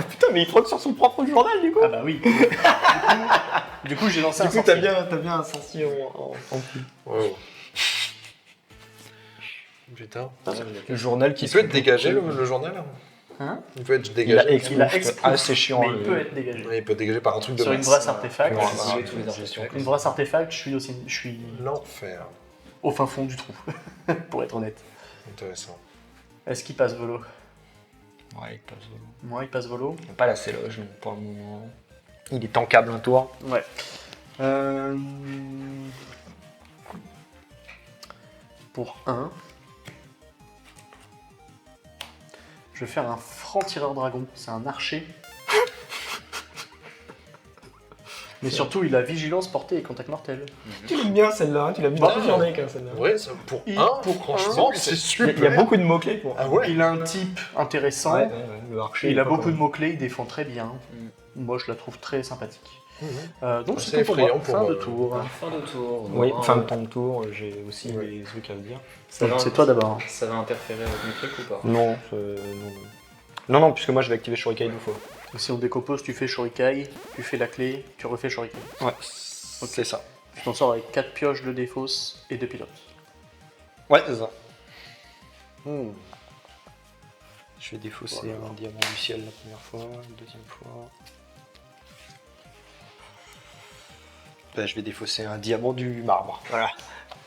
Putain, mais il troque sur son propre journal du coup. Ah bah oui. Du coup, j'ai lancé un Du coup, sorcier. t'as bien un sorcier en plus. Oh. Putain. Le journal qui Il peut être dégagé le journal? Hein? Il peut être Il dégagé. a Il a expulse. expulse. Ah, c'est chiant. Mais il peut être dégagé. Ouais, il peut être dégagé par un truc de Sur une masse. brasse artefact. Ouais, Activer tous les artefacts. Une brasse artefact, je suis L'enfer. au fin fond du trou, pour être honnête. Intéressant. Est-ce qu'il passe Volo? Ouais, il passe Volo. Moi, il passe Volo. Pas la séloge, non, pour le moment. Il est tankable un tour. Ouais. Pour 1, je vais faire un franc-tireur dragon. C'est un archer. Mais surtout, il a vigilance, portée et contact mortel. Tu l'aimes bien celle-là, hein, tu l'as mis dans plusieurs decks celle-là. Ouais, ça, pour Il- un, pour franchement, un, c'est Il super. y a beaucoup de mots-clés pour. Ah ouais. Il a un type intéressant. Ouais, le archer. Il a pas beaucoup comme- de mots-clés, il défend très bien. Moi, je la trouve très sympathique. Donc, C'est c'est pour effrayant moi. pour Fin moi. de tour. Fin de tour. Oui, Non, fin de ton tour, j'ai aussi Ouais. des trucs à vous dire. C'est toi d'abord. Ça va interférer avec mes trucs ou pas? Non, non, puisque moi je vais activer Shuriken 2 fois. Si on décompose, tu fais Shurikai, tu fais la clé, tu refais Shurikai. Ouais, c'est ça. Tu t'en sors avec 4 pioches de défausse et 2 pilotes. Ouais, c'est ça. Hmm. Je vais défausser un diamant du ciel la première fois, la deuxième fois. Ben, je vais défausser un diamant du marbre. Voilà.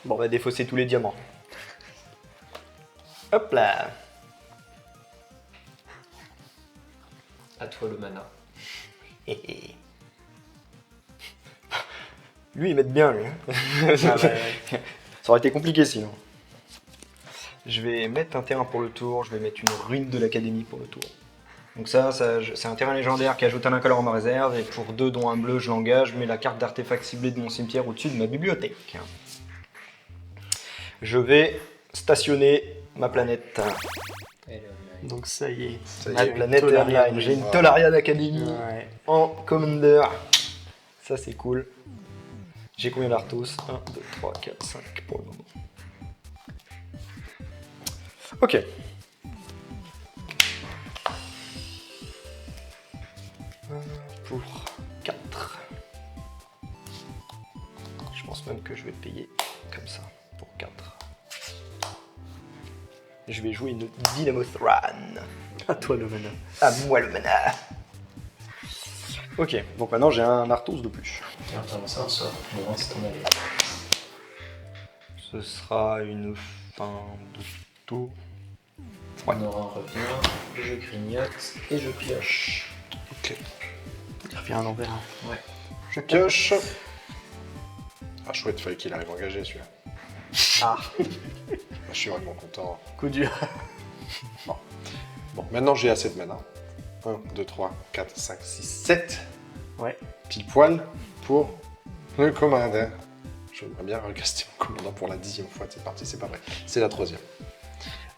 Bon, on va défausser tous les diamants. Hop là. À toi le mana. Lui, il m'aide bien, lui. Ah ouais. Ça aurait été compliqué sinon. Je vais mettre un terrain pour le tour, je vais mettre une ruine de l'académie pour le tour. Donc ça c'est un terrain légendaire qui ajoute un incolore en ma réserve, et pour 2 dont un bleu, je l'engage, je mets la carte d'artefact ciblé de mon cimetière au-dessus de ma bibliothèque. Je vais stationner ma planète. Donc ça y est. Ma planète Tolarian. Airline. J'ai une Tolarian Academy Ouais. en Commander. Ça c'est cool. J'ai combien d'Arthos 1, 2, 3, 4, 5 pour le moment. Ok. Pour 4. Je pense même que je vais payer comme ça pour 4. Je vais jouer une Dynamo Thran. À toi le mana. À moi le mana. Ok, donc maintenant j'ai un Arthos de plus. Attends, c'est un sort. Bon, c'est ton avis. Ce sera une fin de tour. Ouais. Nora revient, je grignote et je pioche. Ok. Il revient à l'envers. Ouais. Je pioche. Ah, chouette, fallait qu'il arrive engagé celui-là. Ah, Je suis vraiment content. coup dur. Bon, maintenant j'ai assez de mana. 1, 2, 3, 4, 5, 6, 7. Ouais. Pile poil pour le commandant. J'aimerais bien recaster mon commandant pour la 10e fois de cette partie, c'est pas vrai. C'est la 3e.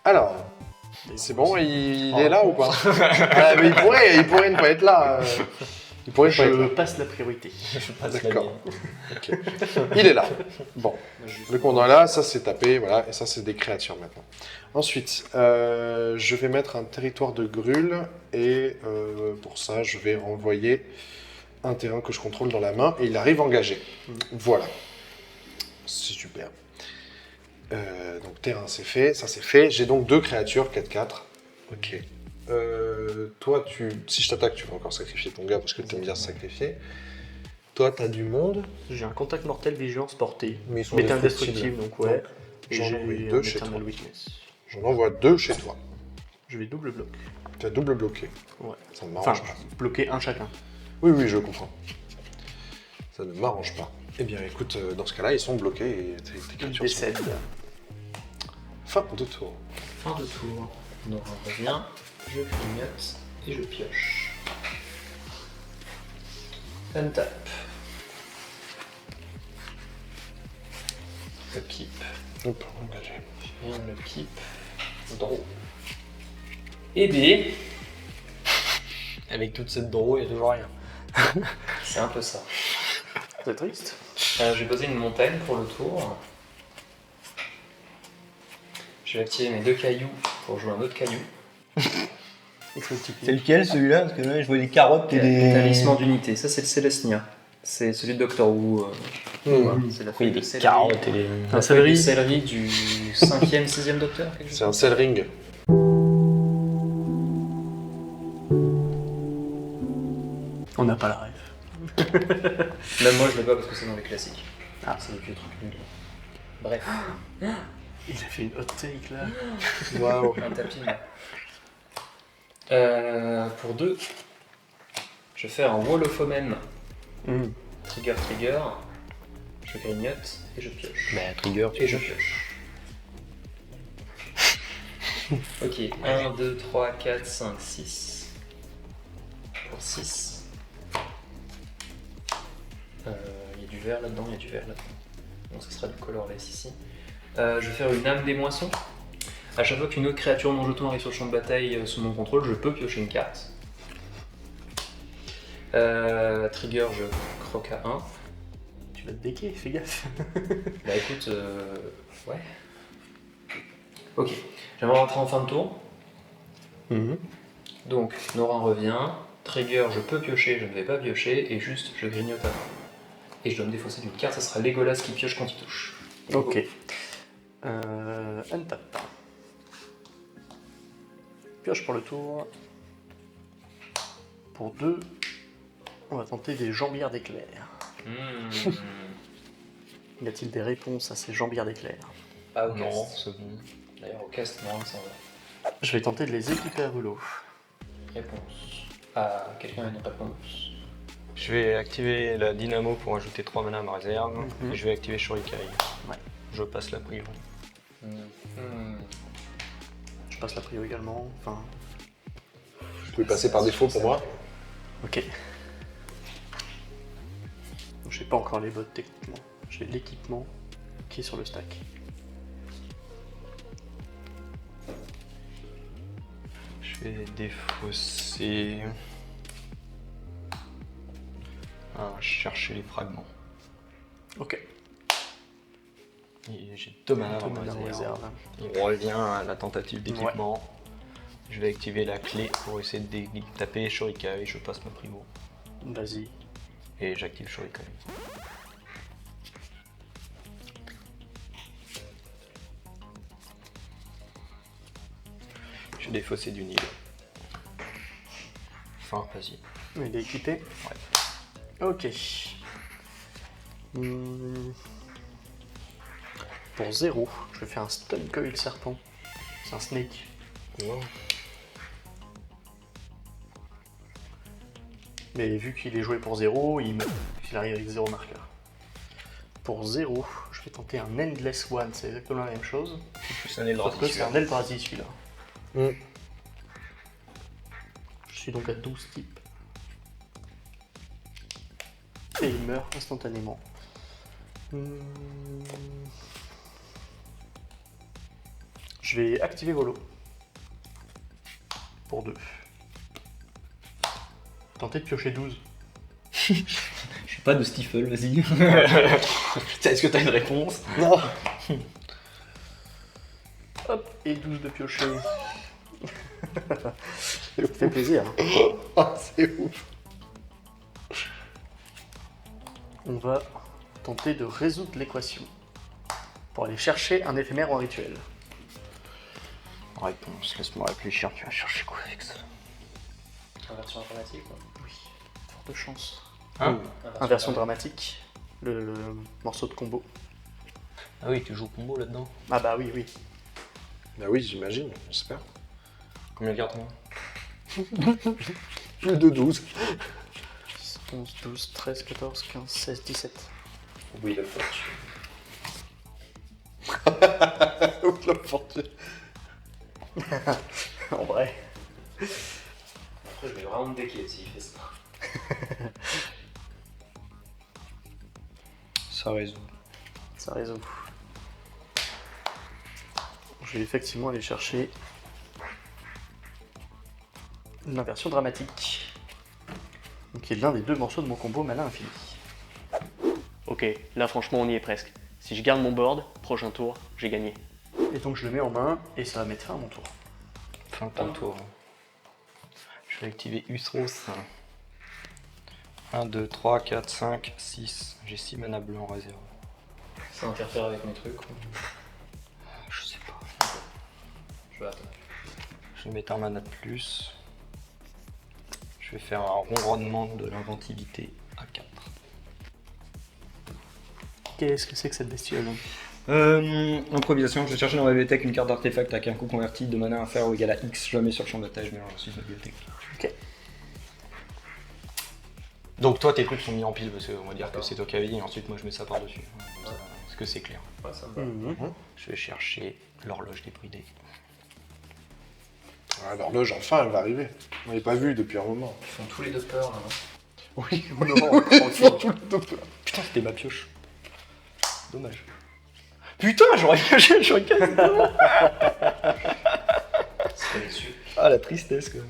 Alors, c'est bon, il est là ou pas? Ah, mais il pourrait ne pas être là. Il pourrait ne pas être là. Je passe la priorité. D'accord. Ok. Il est là. Bon, le commandant est là, ça c'est tapé, voilà, et ça c'est des créatures maintenant. Ensuite, je vais mettre un territoire de grûle, et pour ça, je vais renvoyer un terrain que je contrôle dans la main, et il arrive engagé. Voilà. C'est super. Donc terrain c'est fait, ça c'est fait. J'ai donc 2 créatures, 4-4. Ok. Toi, si je t'attaque, tu vas encore sacrifier ton gars parce que tu aimes bien se sacrifier. Toi, t'as du monde. J'ai un contact mortel, vigilance, portée. Mais ils sont Mais indestructibles. indestructible, donc ouais. Donc, Et j'en j'ai envoie un 2 chez Eternal toi. Witness. J'en envoie 2 chez toi. Je vais double bloc. Tu as double bloqué. Ouais. Ça ne m'arrange Enfin, pas. bloquer un chacun. Oui, oui, je comprends. Ça ne m'arrange pas. Eh bien, écoute, dans ce cas-là, ils sont bloqués et tes créatures sont... Décède. Fin de tour. Fin de tour. Nora revient, je grignote et je pioche. Untap. Le keep. Hop, engagé. Rien le keep. Draw. Et B. Avec toute cette draw, il n'y a toujours rien. C'est un peu ça. C'est triste. Je vais poser une montagne pour le tour. Je vais activer mes 2 cailloux pour jouer un autre caillou. C'est lequel celui-là? Parce que là, je vois des carottes et des. Talisman d'unité, ça c'est le Célestia. C'est celui de Doctor Who. C'est la feuille de céleri. carottes et des. La feuille de céleri du 5e, 6e Docteur, quelque chose. C'est un Cell Ring. On n'a pas la rêve. Même moi je l'ai pas parce que c'est dans les classiques. Ah. C'est des vieux trucs nuls. Bref, Il a fait une hot take là. Waouh. un tapis. Pour 2, je vais faire un Wall of Omen. Trigger, je grignote et je pioche. Bah, trigger, Et je pioche. Ok, 1, 2, 3, 4, 5, 6. Pour 6. Il y a du vert là-dedans, Donc ce sera du colorless ici. Je vais faire une âme des moissons. À chaque fois qu'une autre créature non jeton arrive sur le champ de bataille sous mon contrôle, je peux piocher une carte. Trigger, je croque à 1. Tu vas te déquer, fais gaffe. Bah écoute, ouais. Ok, j'aimerais rentrer en fin de tour. Donc, Nora revient. Trigger, je peux piocher, je ne vais pas piocher. Et juste, je grignote à 1. Et je dois me défausser d'une carte, ça sera Legolas qui pioche quand il touche. Ok. Untap. Pioche pour le tour. Pour 2, on va tenter des jambières d'éclair. Y a-t-il des réponses à ces jambières d'éclair? Pas au Non, cast. c'est bon. D'ailleurs, au cast, Nora s'en va. Je vais tenter de les équiper à volo. Réponse. Ah, quelqu'un a une réponse. Je vais activer la dynamo pour ajouter 3 mana à ma réserve. Et je vais activer Shurikai. Ouais. Je passe la prio. Je passe la prio également. Enfin, Vous pouvez passer par défaut pour moi. ok. Je n'ai pas encore les bottes techniquement. J'ai l'équipement qui est sur le stack. Je vais défausser. Chercher les fragments. Ok. Et j'ai 2 mana Tout en mana en réserve. réserve. On revient à la tentative d'équipement. Je vais activer la clé pour essayer de taper Shurikai. Je passe ma primo. Vas-y. Et j'active Shurikai. Je vais défausser du Nil. Enfin, vas-y. Il est équipé. Ok. Pour 0, je vais faire un stun coil serpent. C'est un snake. Non. Mais vu qu'il est joué pour 0, il meurt. Il arrive avec 0 marqueur. Pour 0, je vais tenter un Endless One, c'est exactement la même chose. Plus un Sauf que c'est un Eldrazi celui-là. Mm. Je suis donc à 12 types. Et il meurt instantanément. Je vais activer Volo. Pour 2. Tenter de piocher 12. Je suis pas de Stifle, vas-y. Est-ce que t'as une réponse? Non. Hop, et 12 de piocher. Ça fait plaisir. Ah, c'est ouf. On va tenter de résoudre l'équation. Pour aller chercher un éphémère ou un rituel. Réponse, laisse-moi réfléchir, tu vas chercher quoi avec ça? Inversion informatique, quoi. Oui, forte chance. Hein? Inversion dramatique. Le morceau de combo. Ah oui, tu joues combo là-dedans? Ah bah oui, oui. Bah oui, j'imagine, j'espère. Combien de cartes? Plus de 12. 11, 12, 13, 14, 15, 16, 17. Oui, la fortune. Oui, la fortune. En vrai. Après, je vais vraiment me décler s'il fait ça. Ça résout. Ça résout. Je vais effectivement aller chercher l'inversion dramatique. Donc qui est l'un des deux morceaux de mon combo mana infini. Ok, là franchement on y est presque. Si je garde mon board, prochain tour, j'ai gagné. Et donc je le mets en main et ça va mettre fin à mon tour. Fin de ton tour. Je vais activer Usros. 1, 2, 3, 4, 5, 6. J'ai 6 mana blancs en réserve. Ça interfère avec mes trucs. Je sais pas. Je vais attendre. Je vais mettre un mana de plus. Je vais faire un ronronnement de l'inventivité à 4. Qu'est-ce que c'est que cette bestiole? Improvisation, je vais chercher dans ma bibliothèque une carte d'artefact avec un coût converti de mana inférieur ou égal à X. Je la mets sur le champ de bataille, je mélange ensuite ma bibliothèque. Ok. Donc toi tes trucs sont mis en pile parce qu'on va dire que c'est toi qui avais dit et ensuite moi je mets ça par dessus. Est-ce que c'est clair? Ouais, ça me va. Je vais chercher l'horloge débridée. Ah, l'horloge, enfin, elle va arriver. On l'avait pas vue depuis un moment. Ils font tous les deux peur là. Oui, Non, tranquille. Putain c'était ma pioche. Dommage. Putain j'aurais pioché le shuriken. C'est dessus. Ah la tristesse quoi.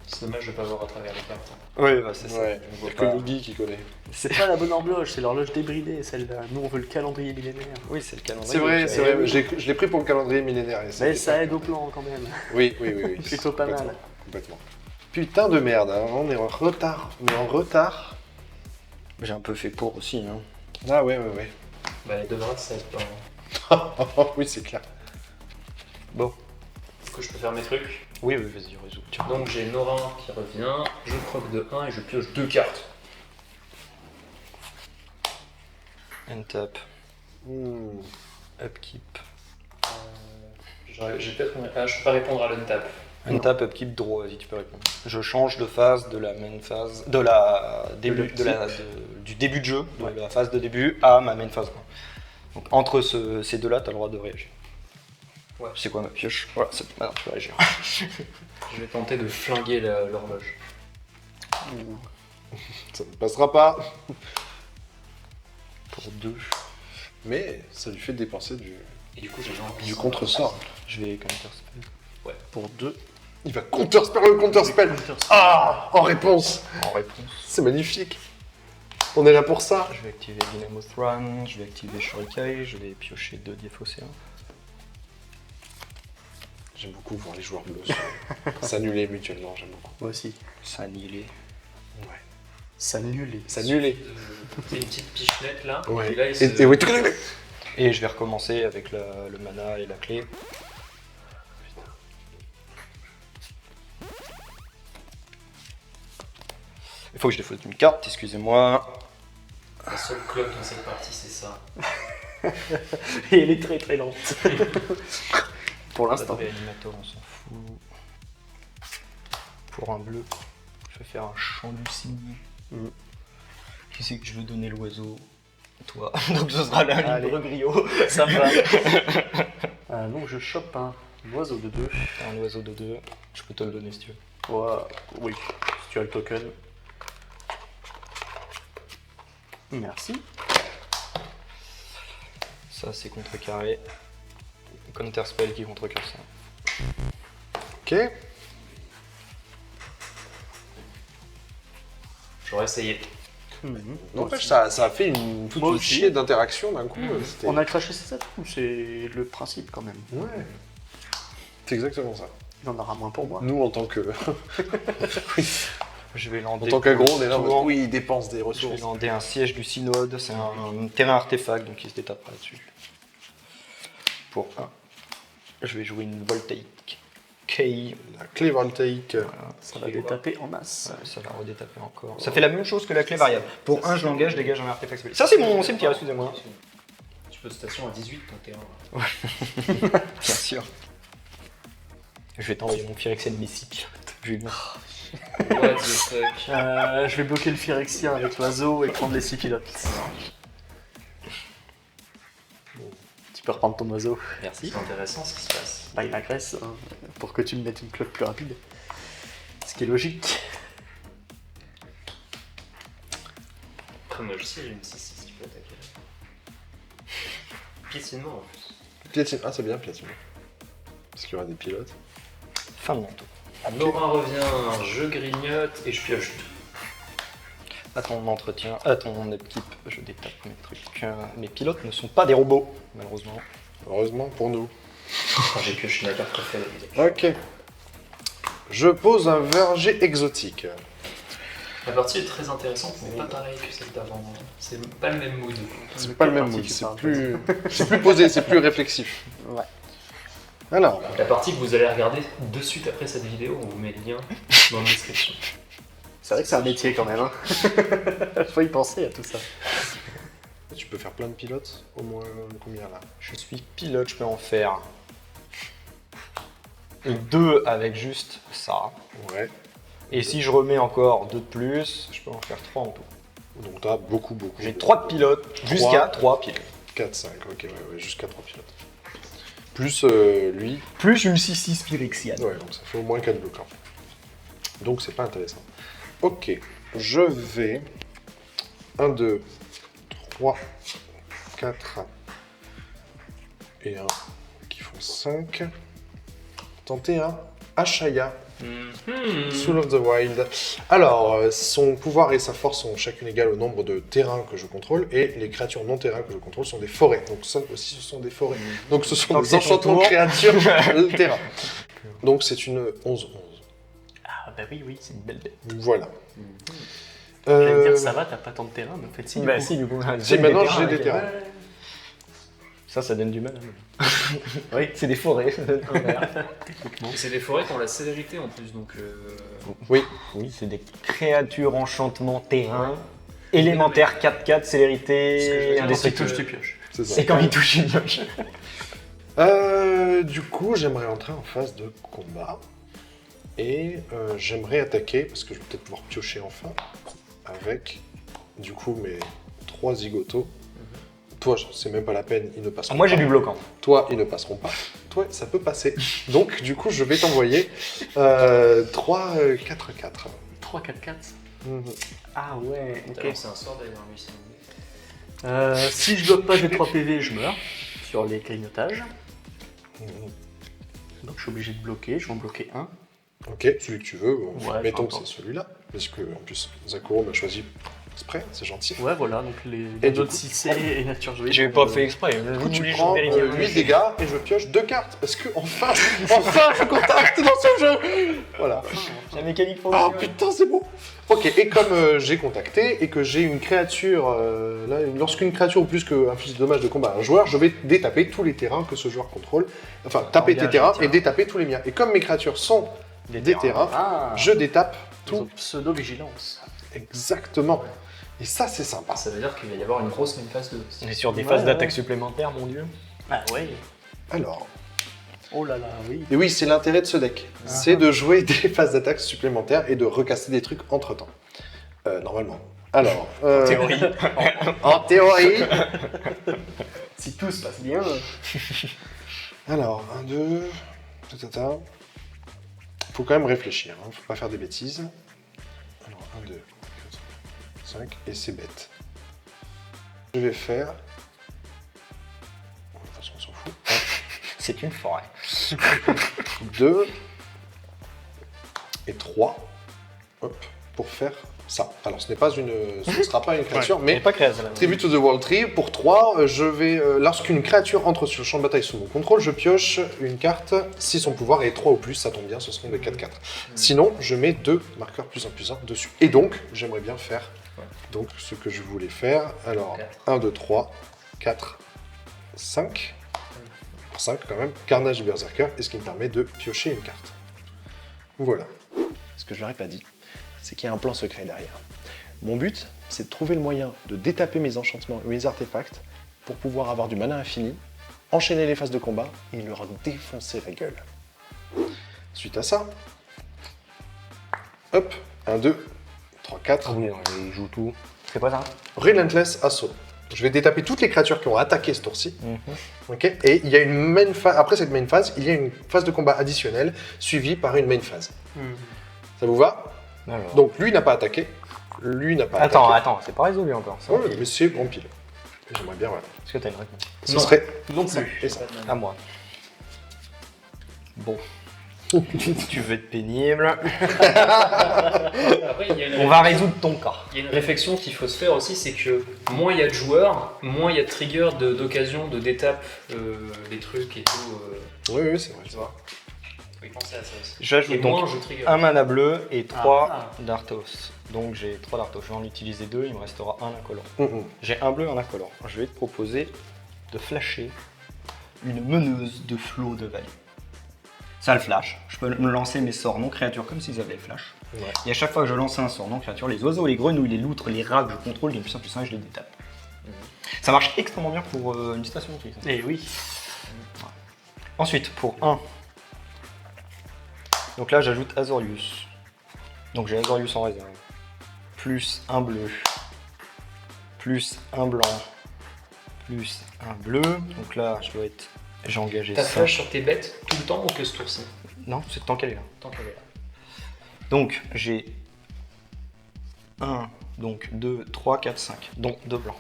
C'est dommage de pas voir à travers les cartes. Ouais bah c'est ça. Ouais, On voit c'est pas. que Yugi qui connaît. C'est pas la bonne horloge, c'est l'horloge débridée, celle-là. Nous on veut le calendrier millénaire. Oui c'est le calendrier. C'est vrai, donc, c'est vrai. Je l'ai pris pour le calendrier millénaire. Et Mais c'était ça pas- aide au plan quand même. Oui, oui, oui. oui. Plutôt pas Complètement, mal. Complètement. Putain de merde, hein. On est en retard. On est en retard. J'ai un peu fait pour aussi hein. Ah ouais, ouais, ouais. Bah, les deux bras, ça aide pas. Oui, c'est clair. Bon. Est-ce que je peux faire mes trucs? Oui vas-y résous. Tiens. Donc j'ai Norin qui revient, je croque de 1 et je pioche 2 cartes. Untap. Hmm. Upkeep. J'ai peut-être. Ah, je peux pas répondre à l'untap. Untap, upkeep, draw, vas-y, tu peux répondre. Je change de phase de la main phase, de la début, du début de jeu, de la phase de début à ma main phase. Donc entre ces deux-là, tu as le droit de réagir. Ouais. C'est quoi ma pioche? Voilà, maintenant tu peux réagir. Je vais tenter de flinguer l'horloge. Ça ne passera pas. Pour 2, Mais ça lui fait dépenser Et du coup, j'ai du contre-sort. je vais counterspell. Pour 2. Il va counterspell le counterspell. Ah, en réponse. En réponse, C'est magnifique. On est là pour ça. je vais activer Dynamo Throne, je vais activer Shurikai, je vais piocher 2 Diefocéens. J'aime beaucoup voir les joueurs bleus s'annuler mutuellement, j'aime beaucoup. Moi aussi. S'annihiler. Ouais. S'annuler. S'annuler. C'est une petite pichenette là. Ouais. Et là, Et oui, Et je vais recommencer avec le mana et la clé. Il faut que je défausse une carte, excusez-moi. La seule cloque dans cette partie, c'est ça. Et elle est très très lente. Pour l'instant. Réanimateur, on s'en fout. Pour un bleu, je vais faire un chant du cygne. Qui c'est que je veux donner l'oiseau? Toi. Donc ce sera là, Allez. libre griot. Ça va. Donc je chope un oiseau de 2. Un oiseau de 2. Je peux te le donner si tu veux. Oui, si tu as le token. Merci. Ça c'est contrecarré. Counterspell qui contrecarre ça. Ok. J'aurais essayé. N'empêche, ça a fait toute Moi une aussi. chier d'interaction d'un coup. c'était- On a craché ses atout, c'est le principe quand même. Ouais. C'est exactement ça. Il en aura moins pour moi. Nous, en tant que, Je vais en lander. tant qu'agro, on est là. en mode, Tour. Oui, il dépense des Je vais ressources. lander un siège du synode. C'est un terrain artefact donc il se détapera là-dessus. Pour 1. Je vais jouer une voltaïque. Kay. La clé voltaïque. Ça va détaper en masse. Ça va redétaper encore. Ça fait la même chose que la clé variable. Pour 1, je l'engage, je dégage un artefact spécial. Ça, c'est mon cimetière, excusez-moi. Tu peux de station à 18 ton terrain. Bien sûr. Je vais t'envoyer mon Phyrexian Messi, Julien. What the fuck. Je vais bloquer le Phyrexien avec l'oiseau et prendre les 6 pilotes. Tu peux reprendre ton oiseau. Merci. C'est intéressant ce qui se passe. Bah, il agresse hein, pour que tu me mettes une cloque plus rapide. Ce qui est logique. Après, moi aussi, j'ai une 6-6, tu peux attaquer. Piétinement en plus. Piétine. Ah, c'est bien, piétine. Parce qu'il y aura des pilotes. Fin de mon tour. Nora revient, je grignote et je pioche. À ton entretien, à ton équipe, je détape mes trucs. Mes pilotes ne sont pas des robots, malheureusement. Heureusement pour nous. Quand j'ai pioché ma carte préférée. Ok. Je pose un verger exotique. La partie est très intéressante, mais pas pareil que celle d'avant. C'est pas le même mood. C'est pas le même partie mood, tu c'est parles, plus... c'est plus posé, c'est plus réfléchif. Ouais. Alors, La partie que vous allez regarder de suite après cette vidéo, on vous met le lien dans la description. C'est vrai que c'est un métier quand même. Hein. Faut y penser à tout ça. tu peux faire plein de pilotes, au moins combien là? Je suis pilote, je peux en faire 2 avec juste ça. Ouais. Et si je remets encore 2 de plus, je peux en faire 3 en tout. Donc t'as beaucoup. J'ai 3 de pilotes, jusqu'à 3 pilotes. 4, 5, ok, ouais, jusqu'à 3 pilotes. Plus lui, Plus une 6-6 Phyrexian. ouais, donc ça fait au moins 4 bloquants. Donc c'est pas intéressant. Ok, je vais 1, 2, 3, 4 et 1 qui font 5. Tenter un Ashaya, Soul of the Wild. Alors, son pouvoir et sa force sont chacune égales au nombre de terrains que je contrôle, et les créatures non terrains que je contrôle sont des forêts. Donc ça aussi, ce sont des forêts. Donc ce sont Donc des c'est ton enchantements tour. créatures terrain. Donc c'est une 11-11. Ah bah oui, C'est une belle bête. Voilà. J'allais dire ça va, t'as pas tant de terrain, mais en fait si. Bah du coup. si, du coup. Si, maintenant j'ai des terrains. Ça donne du mal. Oui. C'est des forêts, ça donne un vert. C'est des forêts qui ont la célérité en plus, donc Oui, c'est des créatures enchantement terrain, élémentaire 4-4, célérité, Dès qu'il indestructible. touche, tu pioches. C'est ça. Et quand il touche une pioche. Du coup, j'aimerais entrer en phase de combat. Et j'aimerais attaquer, parce que je vais peut-être pouvoir piocher enfin, avec, du coup, mes 3 zigotos. Toi, c'est même pas la peine, ils ne passeront Moi pas. j'ai du bloquant. Toi, ils ne passeront pas. Toi, ça peut passer. Donc, du coup, je vais t'envoyer 3 4-4. 3, 4, 4. Mhm. Ah ouais, ok. C'est un sort derrière lui, c'est Si je bloque pas, j'ai 3 PV, je meurs sur les clignotages. Mhm. Donc je suis obligé de bloquer, je vais en bloquer un. Ok, celui que tu veux. Ouais, Mettons peu que c'est importe. celui-là. Parce que, en plus, Zakuro m'a choisi exprès, c'est gentil. Ouais, voilà, donc les Et du autres coup- 6C et Nature Jouée. J'ai pas fait exprès. Du coup, tu prends 8 dégâts et je pioche 2 cartes. Parce que, enfin, je contacte dans ce jeu. Voilà. La mécanique Ah fonctionne. putain, c'est beau. Ok, et comme j'ai contacté et que j'ai une créature, là, lorsqu'une créature ou plus qu'inflige de dommages de combat à un joueur, je vais détaper tous les terrains que ce joueur contrôle. Enfin, taper tes Engage terrains les terrains. et détaper tous les miens. Et comme mes créatures sont des terrains, Ah, je détape tout. tout. Pseudo-vigilance. Exactement. Et ça, c'est sympa. Ça veut dire qu'il va y avoir une grosse main phase 2. On est sur des Ouais, phases ouais. d'attaque supplémentaires, mon dieu. Ah ouais. Alors, Oh là là, oui. et oui, c'est l'intérêt de ce deck. C'est de jouer des phases d'attaque supplémentaires et de recasser des trucs entre-temps. Normalement. Alors, Théorie. en théorie. Si tout se passe bien. Alors, 1, 2, faut quand même réfléchir, hein. Faut pas faire des bêtises. Alors, 1, 2, 4, 5, et c'est bête. Je vais faire... De toute façon, on s'en fout. C'est une forêt. 2 et 3. Hop, pour faire ça. Alors, ce ne sera pas une créature, Mais mais... pas créé, celle-là. Tribute to the World Tree, pour 3, je vais, lorsqu'une créature entre sur le champ de bataille sous mon contrôle, je pioche une carte si son pouvoir est 3 ou plus, ça tombe bien, ce seront des 4-4. Sinon, je mets 2 marqueurs plus 1 dessus. Et donc, j'aimerais bien faire donc, ce que je voulais faire. Alors, 1, 2, 3, 4, 5. Pour 5 quand même, Carnage Berserker, et ce qui me permet de piocher une carte. Voilà. Ce que je leur ai pas dit, c'est qu'il y a un plan secret derrière. Mon but, c'est de trouver le moyen de détaper mes enchantements et mes artefacts pour pouvoir avoir du mana infini, enchaîner les phases de combat et leur défoncer la gueule. Suite à ça, hop, 1, 2, 3, 4. Oui, il joue tout. C'est pas ça. Relentless Assault. Je vais détaper toutes les créatures qui ont attaqué ce tour-ci. Ok. Et il y a une main phase. Après cette main phase, il y a une phase de combat additionnelle suivie par une main phase. Ça vous va? Alors. Donc lui n'a pas attaqué. Lui n'a pas Attends, attaqué. attends, c'est pas résolu encore. Ça. Ouais, mais c'est bon pile. J'aimerais bien, voilà. Est-ce que t'as une réponse? Ce serait Non ça plus. et ça. À moi. Bon. Tu veux être pénible. Après, il y a une On va résoudre ton cas. Il y a une réflexion qu'il faut se faire aussi, c'est que moins il y a de joueurs, moins il y a de triggers d'occasion de détape les trucs et tout. Oui, oui, c'est vrai. Tu vois. Faut y penser à ça aussi. Et J'ajoute moins donc je trigger. un mana bleu et 3 Ah. d'Arthos. Donc j'ai 3 d'Arthos. Je vais en utiliser 2, il me restera un incolore. Mhm. J'ai un bleu et un incolore. Je vais te proposer de flasher une meneuse de flot de value. Ça le flash. Je peux me lancer mes sorts non créatures comme s'ils avaient le flash. Ouais. Et à chaque fois que je lance un sort non créature, les oiseaux, les grenouilles, les loutres, les rats que je contrôle, d'une puissance plus 1 et je les détape. Ça marche extrêmement bien pour une station de tri. ça. Et oui. Ensuite, pour 1. Donc là, j'ajoute Azorius. Donc j'ai Azorius en réserve. Plus un bleu. Plus un blanc. Plus un bleu. Donc là, je dois être... J'ai engagé T'as ça. flash sur tes bêtes tout le temps ou que ce tour-ci? Non, c'est tant qu'elle est là. Tant qu'elle est là. Donc j'ai 1, donc 2, 3, 4, 5. Donc 2 blancs.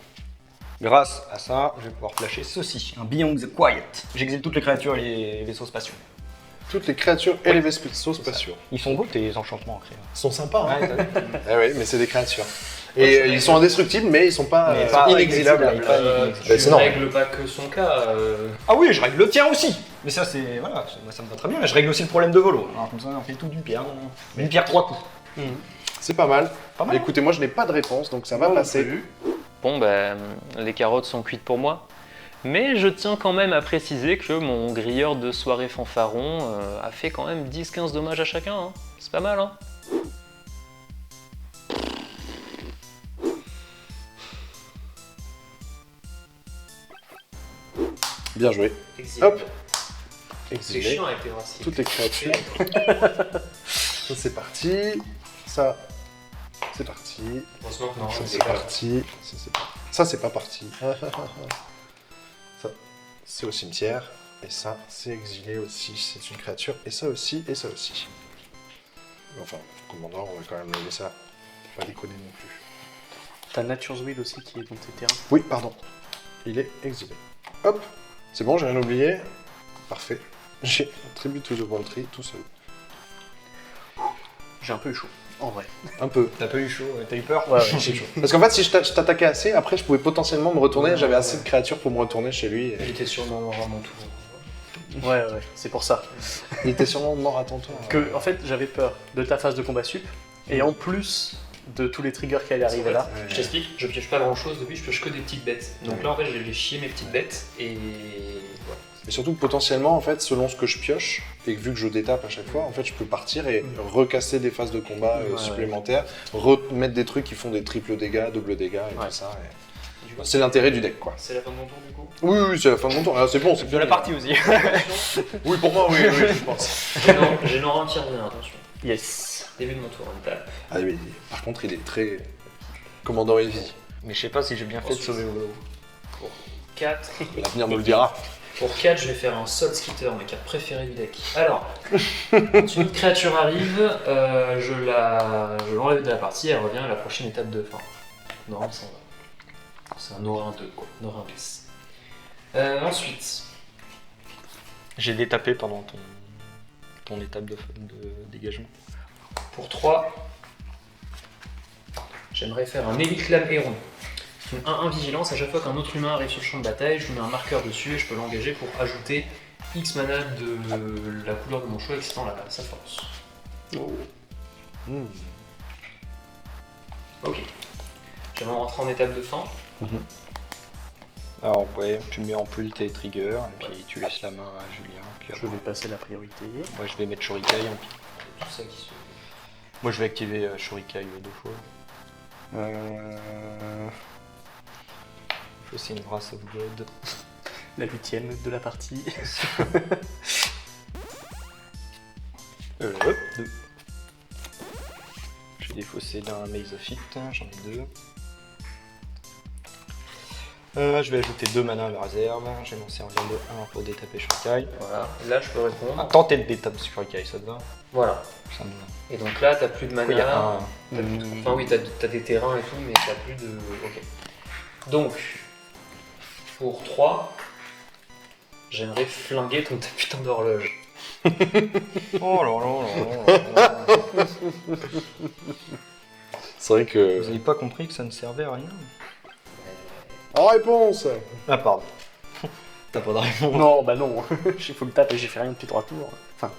Grâce à ça, je vais pouvoir flasher ceci. Un Beyond the Quiet. J'exile toutes les créatures et les vaisseaux spatiaux. Toutes les créatures et les vaisseaux spatiaux. Ils sont beaux tes enchantements ancrés. Ils sont sympas, hein. Ouais, Eh oui, mais c'est des créatures. Et ils sont indestructibles, mais ils sont pas, Mais pas inexilables. inexilables. Bah, Tu c'est normal. règles pas que son cas. Ah oui, je règle le tien aussi. Mais ça c'est voilà, moi ça me va très bien. Je règle aussi le problème de volo. Alors comme ça on fait tout d'une pierre. Une pierre 3 coups. C'est pas mal. Pas mal. Écoutez, moi je n'ai pas de réponse, donc ça va Moi non passer. plus. Bon, ben, les carottes sont cuites pour moi. Mais je tiens quand même à préciser que mon grilleur de soirée fanfaron a fait quand même 10-15 dommages à chacun. Hein. C'est pas mal, hein. Bien joué. Exilé. Hop. C'est Exilé. chiant avec les racines. Toutes les créatures. Ça c'est parti. Ça, c'est parti. Heureusement que non, Ça je c'est sais pas. parti. Ça c'est pas parti. Ça, c'est au cimetière. Et ça, c'est exilé aussi. C'est une créature. Et ça aussi, et ça aussi. Enfin, commandant, on va quand même le laisser ça. Pas déconner non plus. T'as Nature's Will aussi qui est dans tes terrains. Oui, pardon. Il est exilé. Hop. C'est bon, j'ai rien oublié. Parfait. J'ai un Tribute to the Voltry tout seul. J'ai un peu eu chaud, en vrai. Un peu. T'as pas eu chaud, t'as eu peur? Ouais, J'ai chaud. Parce qu'en fait, si je t'attaquais assez, après, je pouvais potentiellement me retourner. J'avais assez de créatures pour me retourner chez lui. Et... Il était sûrement mort à mon tour. ouais, c'est pour ça. Il était sûrement mort à ton tour. Que, en fait, j'avais peur de ta phase de combat sup, et en plus de tous les triggers qui allaient arriver là. Je t'explique, je pioche pas grand chose depuis, je pioche que des petites bêtes. Donc là en fait j'ai fait chier mes petites bêtes et voilà. Et surtout que potentiellement, en fait, selon ce que je pioche, et que vu que je détape à chaque fois, en fait, je peux partir et recasser des phases de combat Ouais, supplémentaires, remettre des trucs qui font des triples dégâts, double dégâts et Ouais. tout ça. Du coup, C'est l'intérêt du deck, quoi. c'est la fin de mon tour du coup. Oui, oui, c'est la fin de mon tour. Ah, c'est bon, c'est De la fini. partie aussi. Oui, pour moi, oui, oui, je pense. J'ai Norin qui revient, attention. Yes. Début de mon tour, on tape. Ah oui, par contre, il est très commandant heavy. Mais je sais pas si j'ai bien fait de sauver Volo. 4. L'avenir nous le dira. Pour 4, je vais faire un Soul Skitter, ma carte préférée du deck. Alors, quand une créature arrive, je l'enlève de la partie, elle revient à la prochaine étape de fin. Non, ça va. C'est un Norin 2, quoi. Norin bis. Ensuite, J'ai détapé pendant ton étape de dégagement. pour 3, j'aimerais faire un Éliclame Héron. C'est une 1-1 vigilance, à chaque fois qu'un autre humain arrive sur le champ de bataille, je lui mets un marqueur dessus et je peux l'engager pour ajouter X mana de la couleur de mon choix, excitant sa force. Hmm. Ok. J'aimerais rentrer en étape de fin. Alors ouais, tu mets en pull tes triggers, et puis tu laisses la main à Julien. Puis Je après, vais passer la priorité. moi je vais mettre Shurikai en pile. Tout ça qui se... Moi je vais activer Shurikai 2 fois. Je fais aussi une Wrath of God. La 8ème de la partie. Hop, 2. J'ai défaussé d'un Maze of It, j'en ai 2. Je vais ajouter 2 mana à la réserve. Je vais lancer un lien de 1 pour détaper Shurikai. Voilà, là je peux répondre. Ah, tenter le détape Shurikai, ça te va? Voilà. Ça me va. Et donc là, t'as plus de mana. Oui, il y a un... T'as plus de- Enfin oui, t'as des terrains et tout, mais t'as plus de... Ok. Donc, pour 3, j'aimerais flinguer ton ta putain d'horloge. Oh là là là là. C'est vrai que... Vous avez pas compris que ça ne servait à rien? En réponse Ah pardon. T'as pas de réponse. Non, bah non. Il faut le taper et j'ai fait rien depuis 3 tours. Enfin,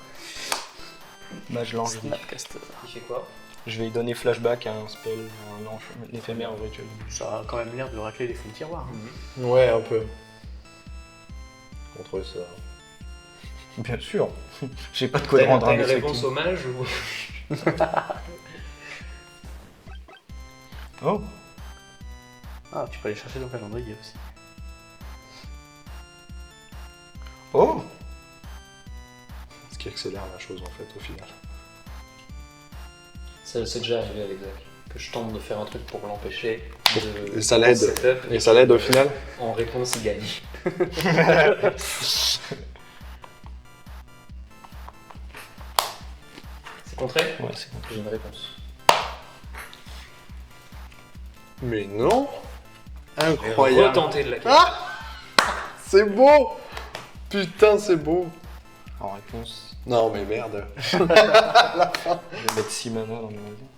Mage Lange. Snapcaster. Il fait quoi? Je vais lui donner flashback à un spell, un éphémère rituel. Ça a quand même l'air de racler les fonds de tiroir. Ouais, un peu. Contre ça. Bien sûr. J'ai pas de quoi T'as te rendre t'as un une effet réponse qui- au mage ou... Oh. Ah, tu peux aller chercher dans le calendrier aussi. Oh. Ce qui accélère la chose, en fait, au final. Ça c'est déjà arrivé avec Zach. Que je tente de faire un truc pour l'empêcher. Et ça l'aide. setup, Et ça l'aide au final. En réponse, il gagne. C'est contré? Ouais, c'est bon. J'ai une réponse. Mais non Incroyable. Retenter de la carte. C'est beau Putain, c'est beau En réponse, Non, mais merde. je vais mettre 6 mana dans mes maisons.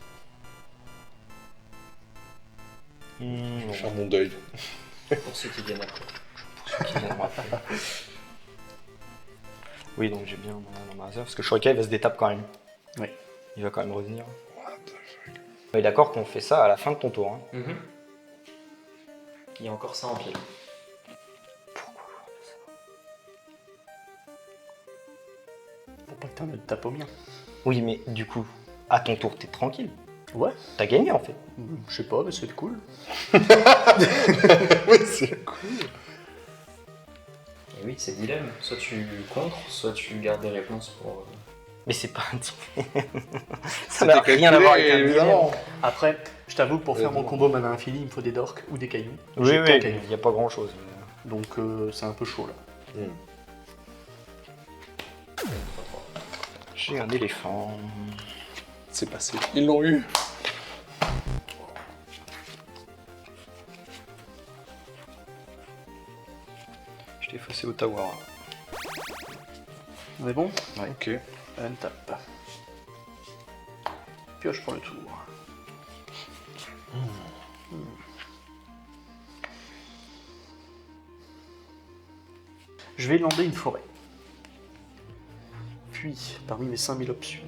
Je vais faire mon deuil. Pour ceux qui viennent après. Oui, donc j'ai bien un mana dans ma réserve, parce que Shurikai va se détape quand même. Oui. Il va quand même revenir. On est d'accord qu'on fait ça à la fin de ton tour. Hein. Mhm. Il y a encore ça en pile. Pour pas que t'en aies le tape au mien. Oui, mais du coup, à ton tour, t'es tranquille. Ouais. T'as gagné en fait. Je sais pas, mais c'est cool. Oui, c'est cool. Et oui, c'est dilemme. Soit tu contres, soit tu gardes des réponses pour. Mais c'est pas un dîner. Ça n'a rien à voir avec un dîner. évidemment. Après, je t'avoue que pour faire mon combo mana infini, il me faut des dorks ou des cailloux. Oui, J'ai qu'un oui, caillou. il n'y a pas grand chose. Donc c'est un peu chaud là. J'ai un éléphant. C'est passé. Ils l'ont eu. Je t'ai faussé Ottawa. On est bon? Ok. Untap. Pioche pour le tour. Je vais lander une forêt. Puis, parmi mes 5000 options,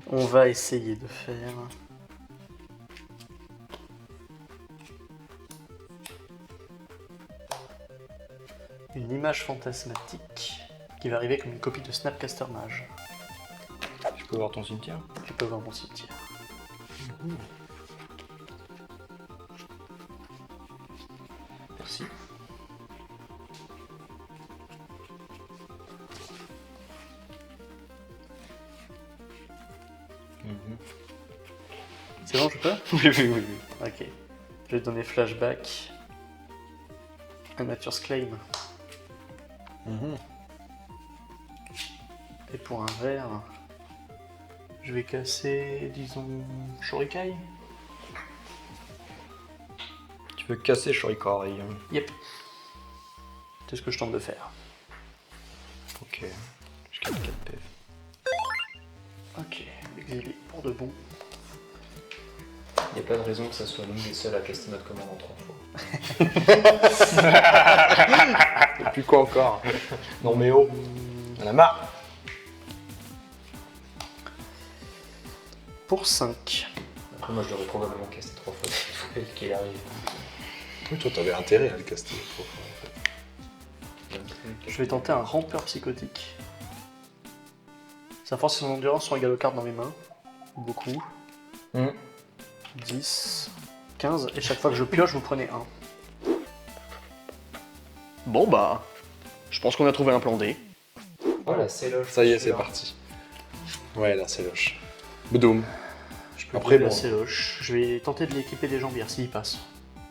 on va essayer de faire... une image fantasmatique qui va arriver comme une copie de Snapcaster Mage. Je peux voir ton cimetière? Tu peux voir mon cimetière. Merci. C'est bon, je peux? Oui. Ok. Je vais te donner flashback. Un Nature's Claim. Et pour un vert, je vais casser, disons, Shurikai. Tu veux casser Shurikari? Yep. C'est ce que je tente de faire. Ok. Je gagne 4 PF. Ok, exilé pour de bon. Il n'y a pas de raison que ça soit l'une des seuls à caster notre commande en 3 fois. Et puis quoi encore? Non mais oh, on a marre. Pour 5. Après, moi, je devrais probablement caster 3 fois. Il faut qu'il arrive. Oui, toi, t'avais intérêt à le caster. Je vais tenter un rampeur psychotique. Sa force et son endurance sont égales aux cartes dans mes mains. Beaucoup. 10, 15, et chaque fois que je pioche, vous prenez 1. Bon bah, je pense qu'on a trouvé un plan D. Voilà, c'est le. Ça y est, c'est parti. Ouais, là, c'est loche. Bdoum. Je peux Après, brûler bon. la séloche. Je vais tenter de l'équiper des jambières s'il passe.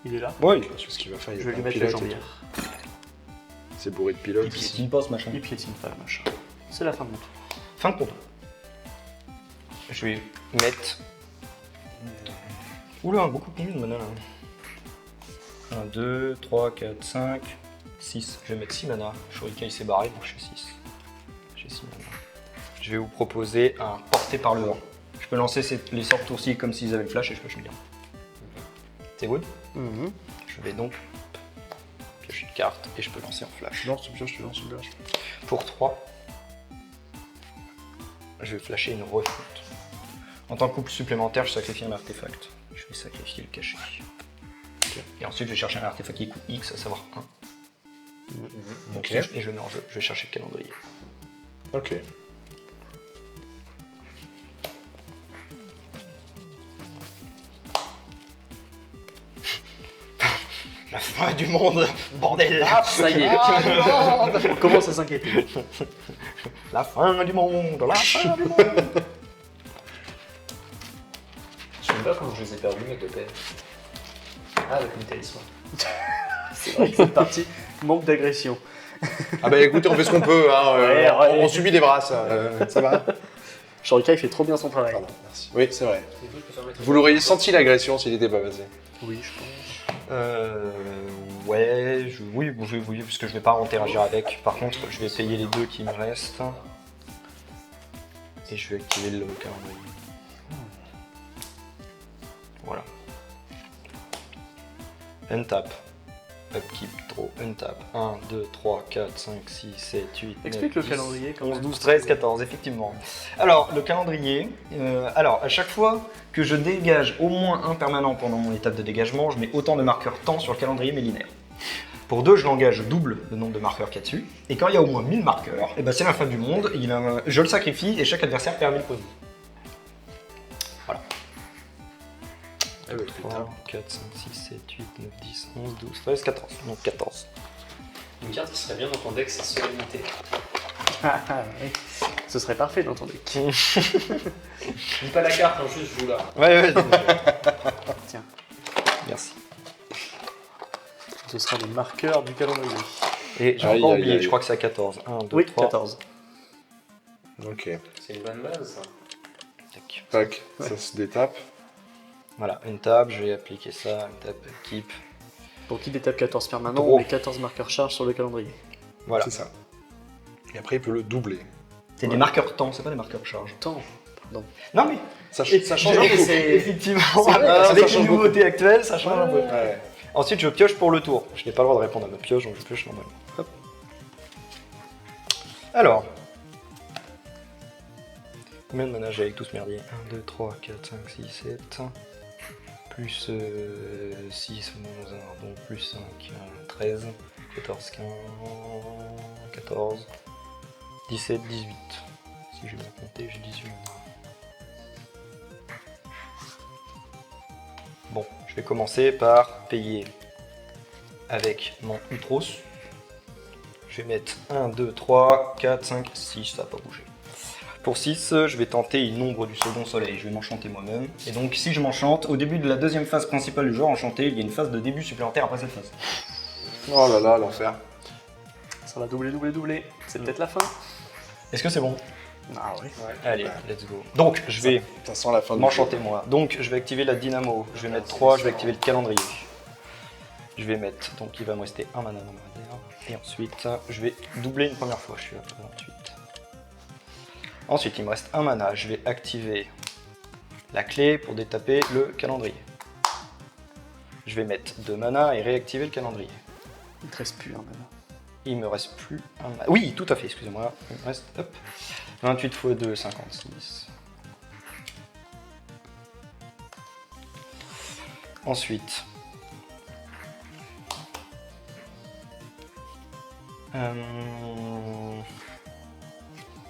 Il est là. Oui. C'est ce qu'il va faire. Il Je vais y a lui plein de mettre les pilotes et jambières. tout. C'est bourré de pilotes. Il piétine pas ce machin. Il piétine pas le machin. C'est la fin de mon tour. Fin de compte. Je vais mettre... Oula, beaucoup plus de mana là. 1, 2, 3, 4, 5, 6. Je vais mettre 6 mana. Shuriken il s'est barré, donc je suis 6. J'ai 6 mana. Je vais vous proposer un porté par le vent. Je peux lancer les sorts tourcils comme s'ils avaient le flash et je peux choisir. C'est good. Je vais donc piocher une carte et je peux lancer en flash. Non, tu pioches, tu lances une pioche. Pour 3, je vais flasher une refonte. En tant que couple supplémentaire, je sacrifie un artefact. Je vais sacrifier le cachet. Et ensuite, je vais chercher un artefact qui coûte X, à savoir 1. Ok. Et je le mets en jeu. Je vais chercher le calendrier. Ok. La fin du monde, bordel. Ça y est, on commence à s'inquiéter. La fin du monde, la fin du monde. Je sais même pas comment je les ai perdus, mes deux pères. Ah, avec mes talismans. C'est vrai que cette partie manque d'agression. Ah bah écoutez, on fait ce qu'on peut. Hein, Ouais. on subit des brasses. Ça va? Shuriken il fait trop bien son travail. Pardon, merci. Oui, c'est vrai. Et vous, je peux faire mettre- Vous l'auriez senti l'agression s'il n'était pas passé. Oui, je pense. Ouais, oui, parce que je vais pas interagir avec. Par contre, je vais payer les 2 qui me restent. Et je vais activer le calendrier. Voilà. Untap. Upkeep, draw, untap. 1, 2, 3, 4, 5, 6, 7, 8, Explique 9, le 10, calendrier, quand 11, même. 12, 13, 14, effectivement. Alors, le calendrier, à chaque fois que je dégage au moins un permanent pendant mon étape de dégagement, je mets autant de marqueurs temps sur le calendrier mais linéaire. Pour 2, je l'engage, je double le nombre de marqueurs qu'il y a dessus. Et quand il y a au moins 1000 marqueurs, et ben c'est la fin du monde, je le sacrifie et chaque adversaire perd 1000 points de vie. Voilà. 3, 4, 5, 6, 7, 8, 9, 10, 11, 12, 13, 14. Donc 14. Une carte qui serait bien dans ton deck, c'est Solennité. Oui. Ce serait parfait dans ton deck. Dis pas la carte, hein, juste je joue là. Ouais. Tiens. Merci. Ce sera les marqueurs du calendrier. Et j'ai Aïe, encore aïe, oublié, aïe. je crois que c'est à 14. 1, 2, Oui, 3. 14. Ok. C'est une bonne base, ça. Tac. Tac, ça se détape. Voilà, une table, je vais appliquer ça, une table keep. Pour qui détape 14 permanents, Gros. on met 14 marqueurs charge sur le calendrier. Voilà. C'est ça. Et après, il peut le doubler. C'est des marqueurs temps, c'est pas des marqueurs charge. Temps. Pardon. Non mais, Ça change un mais peu. c'est- effectivement, c'est vrai, avec ça les change nouveautés actuelles, ça change un peu. Ouais. Ensuite, je pioche pour le tour. Je n'ai pas le droit de répondre à ma pioche, donc je pioche normalement. Hop. Alors. Combien de mana j'ai avec tout ce merdier 1, 2, 3, 4, 5, 6, 7. Plus 6, 11, donc plus 5, 13, 14, 15, 14, 17, 18. Si j'ai bien compté, j'ai 18 mana. Bon, je vais commencer par payer avec mon Utros. Je vais mettre 1, 2, 3, 4, 5, 6, ça n'a pas bougé. Pour 6, je vais tenter une ombre du second soleil, je vais m'enchanter moi-même. Et donc si je m'enchante, au début de la deuxième phase principale du joueur enchanté, il y a une phase de début supplémentaire après cette phase. Oh là là, l'enfer. Ça va doubler. C'est peut-être la fin. Est-ce que c'est bon? Ah oui. Allez, let's go. Donc je vais Ça sent la fin du m'enchanter moi. Donc je vais activer la dynamo, je vais mettre 3, je vais activer le calendrier. Je vais mettre, donc il va me rester un mana dans ma réserve. Et ensuite, je vais doubler une première fois, je suis à 28. Ensuite, il me reste un mana, je vais activer la clé pour détaper le calendrier. Je vais mettre 2 mana et réactiver le calendrier. Il te reste plus un mana. Il me reste plus un mana. Oui, tout à fait, excusez-moi. Il me reste, hop, 28 x 2, 56. Ensuite,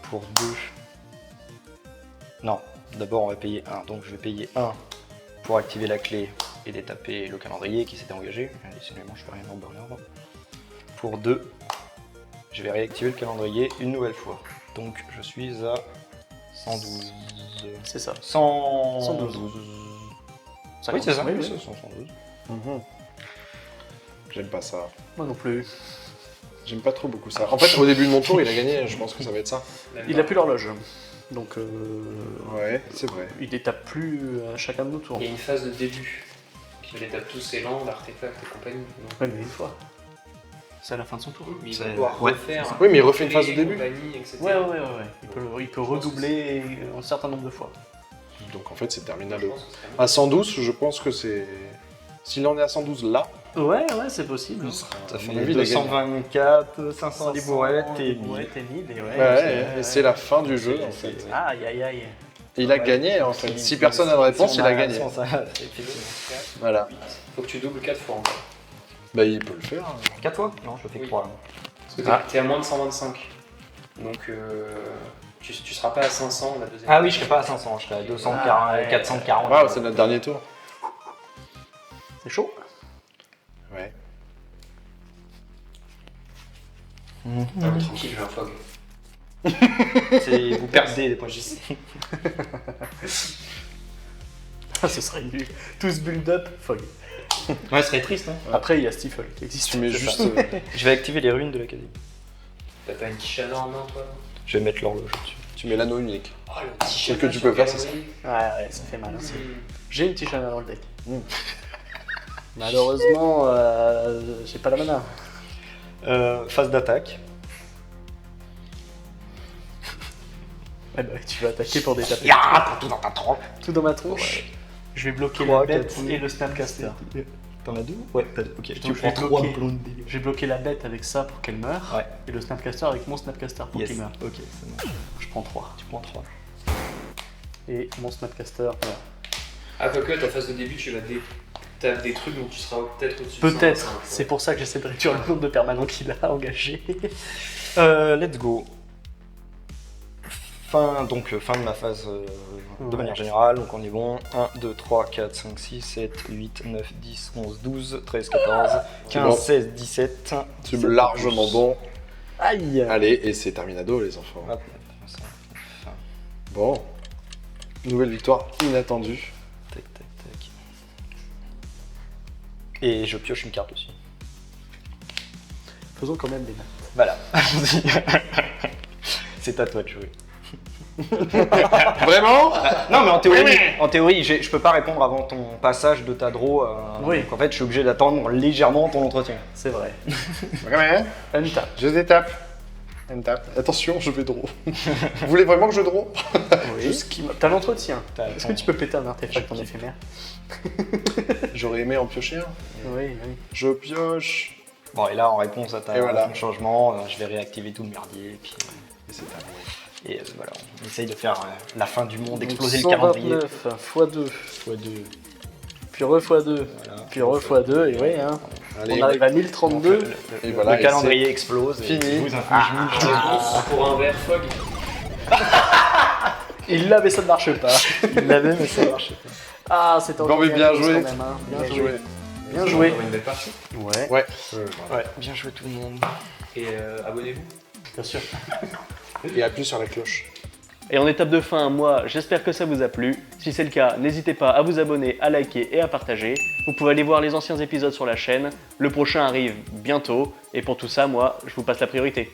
pour 2. Non, d'abord on va payer 1. Donc je vais payer 1 pour activer la clé et détaper le calendrier qui s'était engagé. Décidément, je fais rien en bon ordre. Pour 2, je vais réactiver le calendrier une nouvelle fois. Donc je suis à 112. C'est ça. 112. Oui, c'est ça. Oui, Oui, oui. c'est 112. Mhm. J'aime pas ça. Moi non plus. J'aime pas trop beaucoup ça. En fait, au début de mon tour, il a gagné. Je pense que ça va être ça. Il a plus l'horloge. Donc Ouais, c'est vrai. il détape plus à chacun de nos tours. Il y a une phase de début qui les tape tous ses landes, artefacts et compagnie. Donc, Ouais, mais une fois. C'est à la fin de son tour. mais il C'est- va pouvoir ouais, refaire. Oui, mais il refait une clé, phase de début. compagnie, etc. Ouais. Il peut redoubler un certain nombre de fois. Donc en fait, c'est Je terminal. pense que ce serait À 112, je pense que c'est. S'il en est à 112 là, Ouais, c'est possible. Ça à fait mon avis, il a gagné. 224, 500 libourettes et Ouais, t'es mid et Ouais, et c'est la fin du jeu en fait. Aïe. Et il a gagné en fait. Si personne n'a de réponse, il a gagné. Voilà. Faut que tu doubles 4 fois encore. Bah, il peut le faire. 4 fois? Non, je le fais que Oui. 3. Parce que t'es à moins de 125. Donc tu seras pas à 500 la deuxième. Ah oui, je serai pas à 500, je serai à 240, Ah, ouais. 440. Waouh, c'est notre dernier tour. C'est chaud. Ouais. Ah, tranquille, j'ai un fog. Vous perdez des points de vie. Ce serait nul. Tous build-up, fog. Ouais, ce serait triste. Hein. Après, il y a Stifle qui existe. Tu mets c'est juste. ça. Je vais activer les runes de l'académie. T'as pas une Tishana en main, toi? Je vais mettre l'horloge dessus. Tu mets l'anneau unique. Oh, le Tishana. que tu peux faire, c'est ça. Ouais, ça fait mal. Hein. Hmm. J'ai une Tishana dans le deck. Malheureusement, j'ai pas la mana. Phase d'attaque. Ouais, bah, tu vas attaquer pour détaper. T'as tout dans ta trompe. Tout dans ma tronche. Je vais bloquer 3, la bête 4, et le Snapcaster. T'en as 2? Ouais, t'as 2. Ok, Donc, tu je prends vais 3 bloquer. plombs de dégâts. J'ai bloqué la bête avec ça pour qu'elle meure. Ouais. Et le Snapcaster avec mon Snapcaster pour Yes. qu'il meure. Ok, ça marche. Je prends 3. Tu prends 3. Et mon Snapcaster meurt. Ah, quoique, ta phase de début, t'as des trucs donc tu seras peut-être au-dessus de Peut-être. 125, C'est pour ça que j'essaie de réduire le nombre de permanents qu'il a engagés. Let's go. Fin de ma phase de manière générale, donc on est bon. 1, 2, 3, 4, 5, 6, 7, 8, 9, 10, 11, 12, 13, 14, 15, bon. 16, 17. C'est largement bon. Aïe. Allez, et c'est terminado, les enfants. Hop. Bon. Nouvelle victoire inattendue. Tac, tac, tac. Et je pioche une carte aussi. Faisons quand même des maths. Voilà, allons-y. C'est à toi de jouer. Vraiment? Non, mais en théorie, je peux pas répondre avant ton passage de ta draw. Oui. Donc en fait, je suis obligé d'attendre légèrement ton entretien. C'est vrai. Vraiment? Untap. Je détape. Attention, je vais draw. Vous voulez vraiment que je draw? Oui. T'as l'entretien. T'as Est-ce que tu peux péter un artefact en éphémère? J'aurais aimé en piocher un. Oui, oui. Je pioche. Bon, et là, en réponse à Et voilà. ton changement, je vais réactiver tout le merdier. Et puis, Et c'est terminé. et voilà, on essaye de faire la fin du monde, exploser le calendrier. 129 x 2. x2. Puis re x 2. Voilà. Puis re x 2. Et ouais, hein. Allez, On arrive à 1032. et voilà. Le et calendrier explose. et fini. vous inflige 1000 choses. Pour un verre fog. Il l'a, mais ça ne marche pas. Il l'avait, mais ça marche pas. Ah, c'était Bon, mais encore bien une joué. quand même, hein. Bien c'est- joué. Bien joué. Une belle partie. Ouais, Ouais. Ouais, bien joué tout le monde. Et abonnez-vous. bien sûr. Et appuie sur la cloche. Et en étape de fin, moi, j'espère que ça vous a plu. Si c'est le cas, n'hésitez pas à vous abonner, à liker et à partager. Vous pouvez aller voir les anciens épisodes sur la chaîne. Le prochain arrive bientôt. Et pour tout ça, moi, je vous passe la priorité.